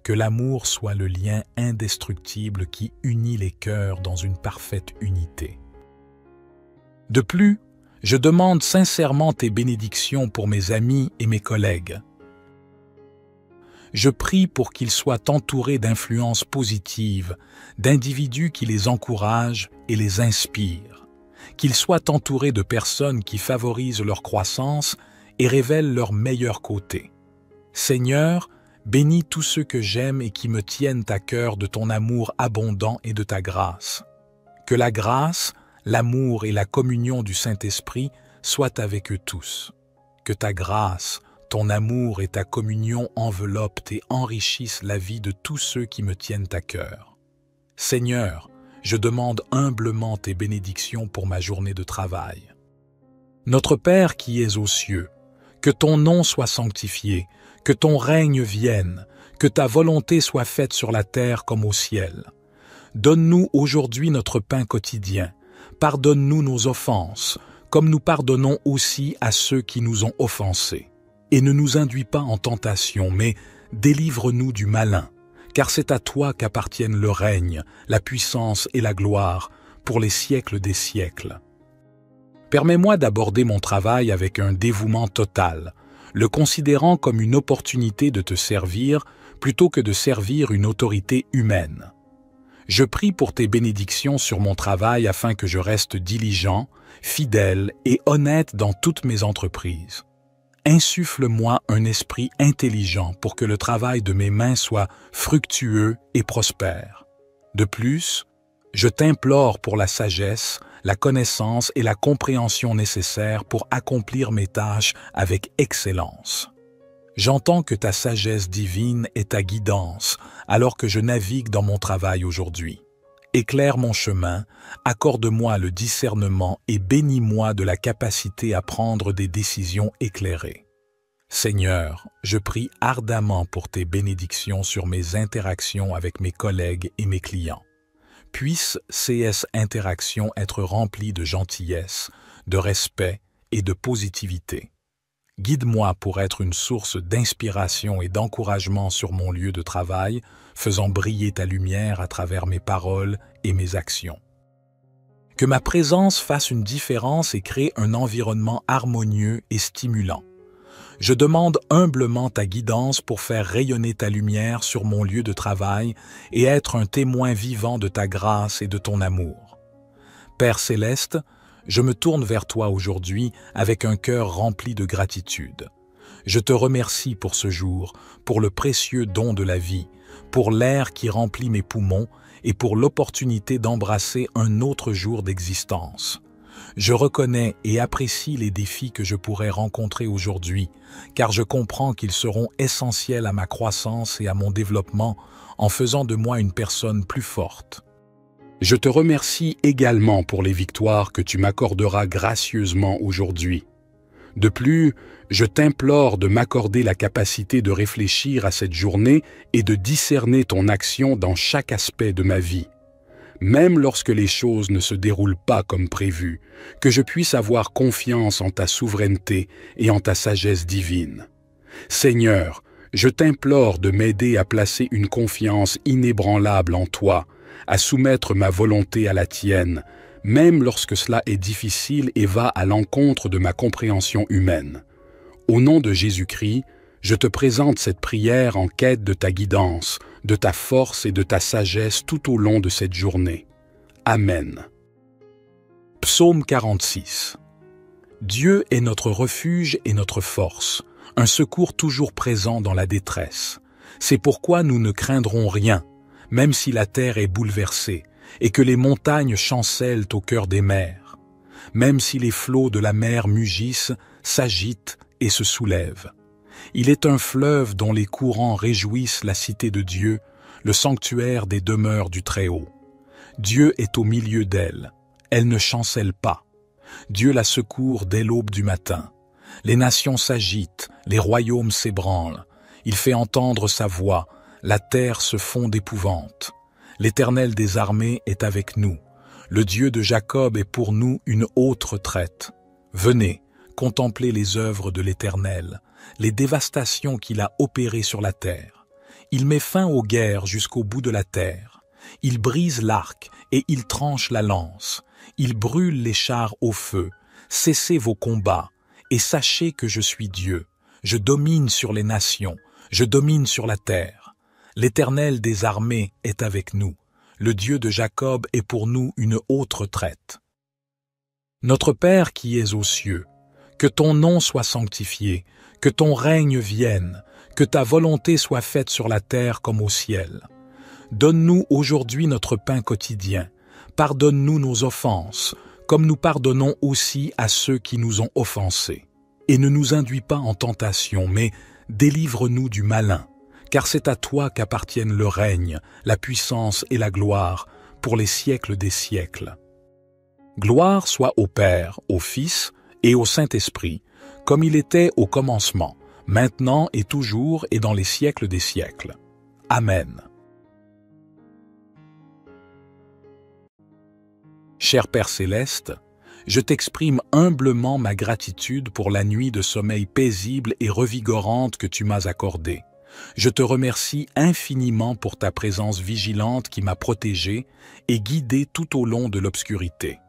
Que l'amour soit le lien indestructible qui unit les cœurs dans une parfaite unité. De plus, je demande sincèrement tes bénédictions pour mes amis et mes collègues. Je prie pour qu'ils soient entourés d'influences positives, d'individus qui les encouragent et les inspirent, qu'ils soient entourés de personnes qui favorisent leur croissance et révèlent leurs meilleurs côtés. Seigneur, bénis tous ceux que j'aime et qui me tiennent à cœur de ton amour abondant et de ta grâce. Que la grâce, l'amour et la communion du Saint-Esprit soient avec eux tous. Que ta grâce, ton amour et ta communion enveloppent et enrichissent la vie de tous ceux qui me tiennent à cœur. Seigneur, je demande humblement tes bénédictions pour ma journée de travail. Notre Père qui es aux cieux, que ton nom soit sanctifié, que ton règne vienne, que ta volonté soit faite sur la terre comme au ciel. Donne-nous aujourd'hui notre pain quotidien. Pardonne-nous nos offenses, comme nous pardonnons aussi à ceux qui nous ont offensés. Et ne nous induis pas en tentation, mais délivre-nous du malin, car c'est à toi qu'appartiennent le règne, la puissance et la gloire, pour les siècles des siècles. Permets-moi d'aborder mon travail avec un dévouement total, le considérant comme une opportunité de te servir plutôt que de servir une autorité humaine. Je prie pour tes bénédictions sur mon travail afin que je reste diligent, fidèle et honnête dans toutes mes entreprises. Insuffle-moi un esprit intelligent pour que le travail de mes mains soit fructueux et prospère. De plus, je t'implore pour la sagesse, la connaissance et la compréhension nécessaires pour accomplir mes tâches avec excellence. J'entends que ta sagesse divine est ta guidance alors que je navigue dans mon travail aujourd'hui. Éclaire mon chemin, accorde-moi le discernement et bénis-moi de la capacité à prendre des décisions éclairées. Seigneur, je prie ardemment pour tes bénédictions sur mes interactions avec mes collègues et mes clients. Puisse CS Interaction être remplie de gentillesse, de respect et de positivité. Guide-moi pour être une source d'inspiration et d'encouragement sur mon lieu de travail, faisant briller ta lumière à travers mes paroles et mes actions. Que ma présence fasse une différence et crée un environnement harmonieux et stimulant. Je demande humblement ta guidance pour faire rayonner ta lumière sur mon lieu de travail et être un témoin vivant de ta grâce et de ton amour. Père céleste, je me tourne vers toi aujourd'hui avec un cœur rempli de gratitude. Je te remercie pour ce jour, pour le précieux don de la vie, pour l'air qui remplit mes poumons et pour l'opportunité d'embrasser un autre jour d'existence. Je reconnais et apprécie les défis que je pourrais rencontrer aujourd'hui, car je comprends qu'ils seront essentiels à ma croissance et à mon développement en faisant de moi une personne plus forte. Je te remercie également pour les victoires que tu m'accorderas gracieusement aujourd'hui. De plus, je t'implore de m'accorder la capacité de réfléchir à cette journée et de discerner ton action dans chaque aspect de ma vie. Même lorsque les choses ne se déroulent pas comme prévu, que je puisse avoir confiance en ta souveraineté et en ta sagesse divine. Seigneur, je t'implore de m'aider à placer une confiance inébranlable en toi, à soumettre ma volonté à la tienne, même lorsque cela est difficile et va à l'encontre de ma compréhension humaine. Au nom de Jésus-Christ, je te présente cette prière en quête de ta guidance, de ta force et de ta sagesse tout au long de cette journée. Amen. Psaume 46. Dieu est notre refuge et notre force, un secours toujours présent dans la détresse. C'est pourquoi nous ne craindrons rien, même si la terre est bouleversée, et que les montagnes chancellent au cœur des mers, même si les flots de la mer mugissent, s'agitent et se soulèvent. Il est un fleuve dont les courants réjouissent la cité de Dieu, le sanctuaire des demeures du Très-Haut. Dieu est au milieu d'elle, elle ne chancelle pas. Dieu la secourt dès l'aube du matin. Les nations s'agitent, les royaumes s'ébranlent. Il fait entendre sa voix, la terre se fond d'épouvante. L'Éternel des armées est avec nous. Le Dieu de Jacob est pour nous une haute retraite. Venez, contemplez les œuvres de l'Éternel, les dévastations qu'il a opérées sur la terre. Il met fin aux guerres jusqu'au bout de la terre. Il brise l'arc et il tranche la lance. Il brûle les chars au feu. Cessez vos combats et sachez que je suis Dieu. Je domine sur les nations, je domine sur la terre. L'Éternel des armées est avec nous. Le Dieu de Jacob est pour nous une haute retraite. Notre Père qui es aux cieux, que ton nom soit sanctifié, que ton règne vienne, que ta volonté soit faite sur la terre comme au ciel. Donne-nous aujourd'hui notre pain quotidien. Pardonne-nous nos offenses, comme nous pardonnons aussi à ceux qui nous ont offensés. Et ne nous induis pas en tentation, mais délivre-nous du malin. Car c'est à toi qu'appartiennent le règne, la puissance et la gloire, pour les siècles des siècles. Gloire soit au Père, au Fils et au Saint-Esprit, comme il était au commencement, maintenant et toujours et dans les siècles des siècles. Amen. Cher Père Céleste, je t'exprime humblement ma gratitude pour la nuit de sommeil paisible et revigorante que tu m'as accordée. Je te remercie infiniment pour ta présence vigilante qui m'a protégé et guidé tout au long de l'obscurité.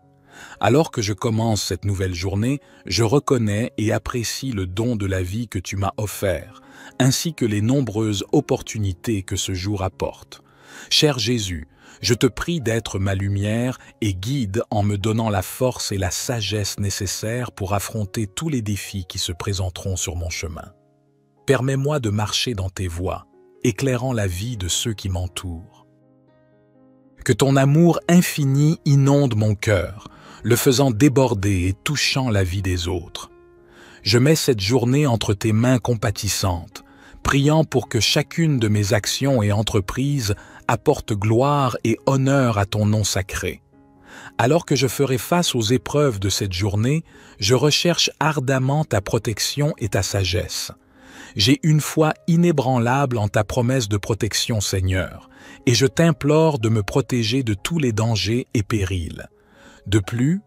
Alors que je commence cette nouvelle journée, je reconnais et apprécie le don de la vie que tu m'as offert, ainsi que les nombreuses opportunités que ce jour apporte. Cher Jésus, je te prie d'être ma lumière et guide en me donnant la force et la sagesse nécessaires pour affronter tous les défis qui se présenteront sur mon chemin. Permets-moi de marcher dans tes voies, éclairant la vie de ceux qui m'entourent. Que ton amour infini inonde mon cœur, le faisant déborder et touchant la vie des autres. Je mets cette journée entre tes mains compatissantes, priant pour que chacune de mes actions et entreprises apporte gloire et honneur à ton nom sacré. Alors que je ferai face aux épreuves de cette journée, je recherche ardemment ta protection et ta sagesse. J'ai une foi inébranlable en ta promesse de protection, Seigneur, et je t'implore de me protéger de tous les dangers et périls. De plus,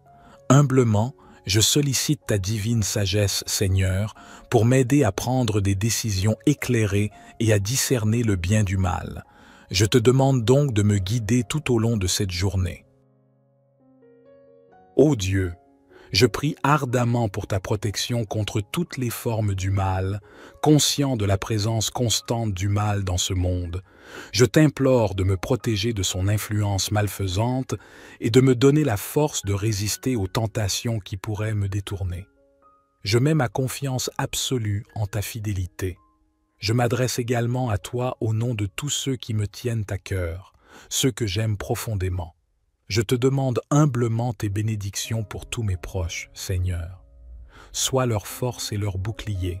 humblement, je sollicite ta divine sagesse, Seigneur, pour m'aider à prendre des décisions éclairées et à discerner le bien du mal. Je te demande donc de me guider tout au long de cette journée. Ô Dieu, je prie ardemment pour ta protection contre toutes les formes du mal, conscient de la présence constante du mal dans ce monde. Je t'implore de me protéger de son influence malfaisante et de me donner la force de résister aux tentations qui pourraient me détourner. Je mets ma confiance absolue en ta fidélité. Je m'adresse également à toi au nom de tous ceux qui me tiennent à cœur, ceux que j'aime profondément. Je te demande humblement tes bénédictions pour tous mes proches, Seigneur. Sois leur force et leur bouclier.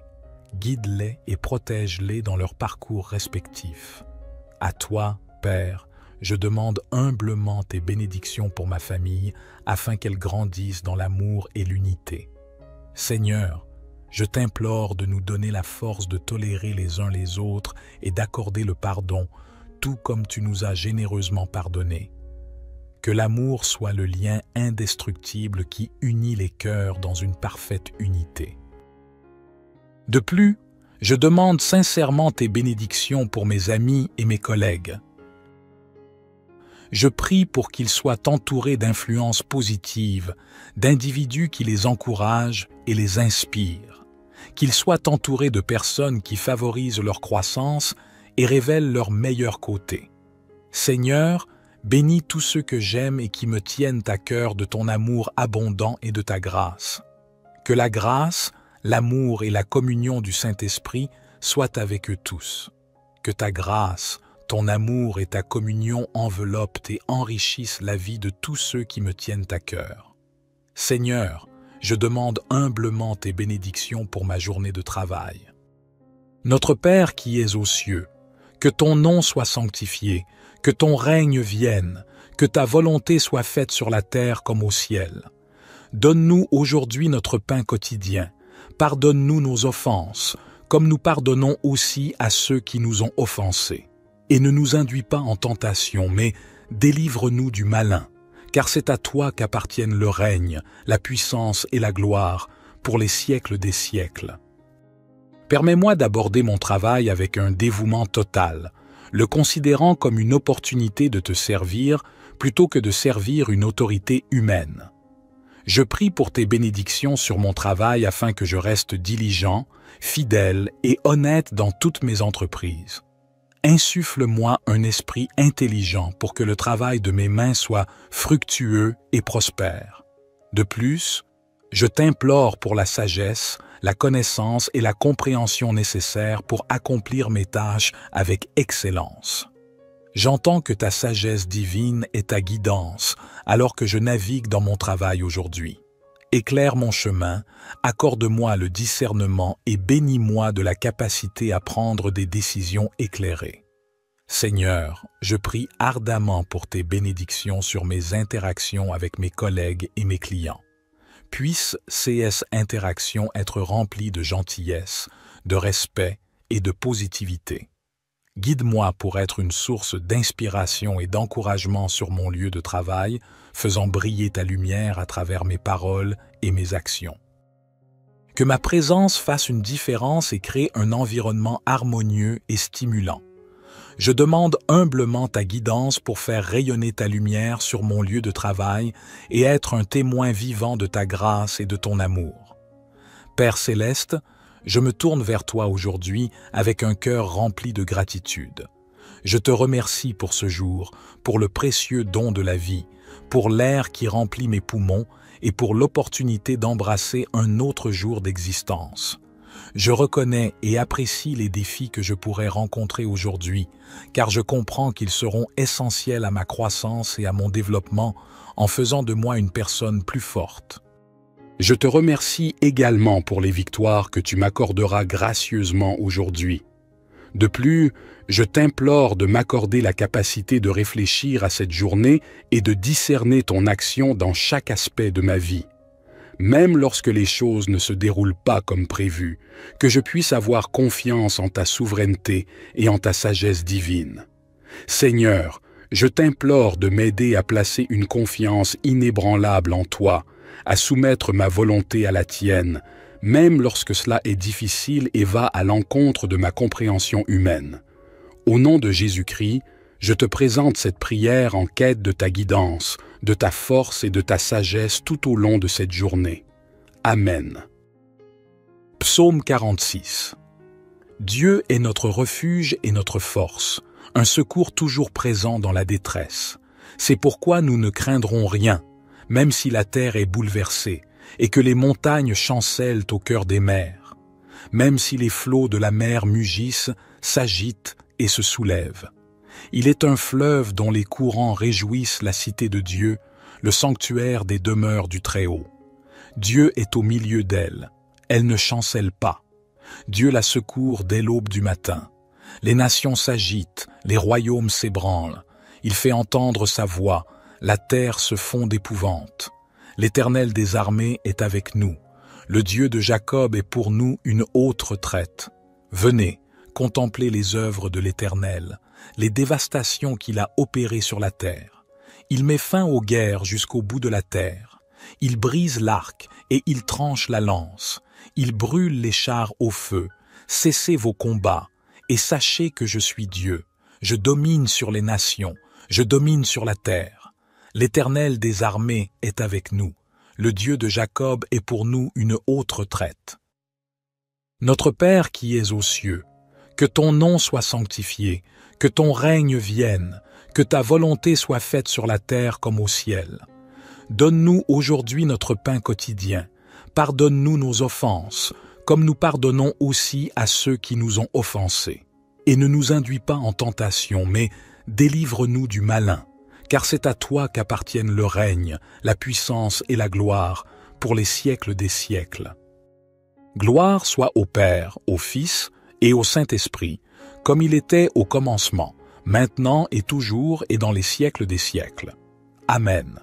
Guide-les et protège-les dans leur parcours respectif. À toi, Père, je demande humblement tes bénédictions pour ma famille afin qu'elle grandisse dans l'amour et l'unité. Seigneur, je t'implore de nous donner la force de tolérer les uns les autres et d'accorder le pardon, tout comme tu nous as généreusement pardonné. Que l'amour soit le lien indestructible qui unit les cœurs dans une parfaite unité. De plus, Je demande sincèrement tes bénédictions pour mes amis et mes collègues. Je prie pour qu'ils soient entourés d'influences positives, d'individus qui les encouragent et les inspirent, qu'ils soient entourés de personnes qui favorisent leur croissance et révèlent leurs meilleurs côtés. Seigneur, bénis tous ceux que j'aime et qui me tiennent à cœur de ton amour abondant et de ta grâce. Que la grâce, l'amour et la communion du Saint-Esprit soient avec eux tous. Que ta grâce, ton amour et ta communion enveloppent et enrichissent la vie de tous ceux qui me tiennent à cœur. Seigneur, je demande humblement tes bénédictions pour ma journée de travail. Notre Père qui es aux cieux, que ton nom soit sanctifié, que ton règne vienne, que ta volonté soit faite sur la terre comme au ciel. Donne-nous aujourd'hui notre pain quotidien. Pardonne-nous nos offenses, comme nous pardonnons aussi à ceux qui nous ont offensés. Et ne nous induis pas en tentation, mais délivre-nous du malin, car c'est à toi qu'appartiennent le règne, la puissance et la gloire, pour les siècles des siècles. Permets-moi d'aborder mon travail avec un dévouement total, le considérant comme une opportunité de te servir plutôt que de servir une autorité humaine. Je prie pour tes bénédictions sur mon travail afin que je reste diligent, fidèle et honnête dans toutes mes entreprises. Insuffle-moi un esprit intelligent pour que le travail de mes mains soit fructueux et prospère. De plus, je t'implore pour la sagesse, la connaissance et la compréhension nécessaires pour accomplir mes tâches avec excellence. J'entends que ta sagesse divine est ta guidance alors que je navigue dans mon travail aujourd'hui. Éclaire mon chemin, accorde-moi le discernement et bénis-moi de la capacité à prendre des décisions éclairées. Seigneur, je prie ardemment pour tes bénédictions sur mes interactions avec mes collègues et mes clients. Puisse CS Interaction être remplie de gentillesse, de respect et de positivité. Guide-moi pour être une source d'inspiration et d'encouragement sur mon lieu de travail, faisant briller ta lumière à travers mes paroles et mes actions. Que ma présence fasse une différence et crée un environnement harmonieux et stimulant. Je demande humblement ta guidance pour faire rayonner ta lumière sur mon lieu de travail et être un témoin vivant de ta grâce et de ton amour. Père céleste, je me tourne vers toi aujourd'hui avec un cœur rempli de gratitude. Je te remercie pour ce jour, pour le précieux don de la vie, pour l'air qui remplit mes poumons et pour l'opportunité d'embrasser un autre jour d'existence. Je reconnais et apprécie les défis que je pourrais rencontrer aujourd'hui, car je comprends qu'ils seront essentiels à ma croissance et à mon développement en faisant de moi une personne plus forte. Je te remercie également pour les victoires que tu m'accorderas gracieusement aujourd'hui. De plus, je t'implore de m'accorder la capacité de réfléchir à cette journée et de discerner ton action dans chaque aspect de ma vie. Même lorsque les choses ne se déroulent pas comme prévu, que je puisse avoir confiance en ta souveraineté et en ta sagesse divine. Seigneur, je t'implore de m'aider à placer une confiance inébranlable en toi, à soumettre ma volonté à la tienne, même lorsque cela est difficile et va à l'encontre de ma compréhension humaine. Au nom de Jésus-Christ, je te présente cette prière en quête de ta guidance, de ta force et de ta sagesse tout au long de cette journée. Amen. Psaume 46. Dieu est notre refuge et notre force, un secours toujours présent dans la détresse. C'est pourquoi nous ne craindrons rien, même si la terre est bouleversée et que les montagnes chancellent au cœur des mers, même si les flots de la mer mugissent, s'agitent et se soulèvent. Il est un fleuve dont les courants réjouissent la cité de Dieu, le sanctuaire des demeures du Très-Haut. Dieu est au milieu d'elle, elle ne chancelle pas. Dieu la secourt dès l'aube du matin. Les nations s'agitent, les royaumes s'ébranlent. Il fait entendre sa voix, la terre se fond d'épouvante. L'Éternel des armées est avec nous. Le Dieu de Jacob est pour nous une haute retraite. Venez, contemplez les œuvres de l'Éternel, les dévastations qu'il a opérées sur la terre. Il met fin aux guerres jusqu'au bout de la terre. Il brise l'arc et il tranche la lance. Il brûle les chars au feu. cessez vos combats, et sachez que je suis Dieu. Je domine sur les nations, je domine sur la terre. L'Éternel des armées est avec nous. Le Dieu de Jacob est pour nous une haute retraite. Notre Père qui es aux cieux, que ton nom soit sanctifié, que ton règne vienne, que ta volonté soit faite sur la terre comme au ciel. Donne-nous aujourd'hui notre pain quotidien. Pardonne-nous nos offenses, comme nous pardonnons aussi à ceux qui nous ont offensés. Et ne nous induis pas en tentation, mais délivre-nous du malin, car c'est à toi qu'appartiennent le règne, la puissance et la gloire, pour les siècles des siècles. Gloire soit au Père, au Fils et au Saint-Esprit, comme il était au commencement, maintenant et toujours et dans les siècles des siècles. Amen.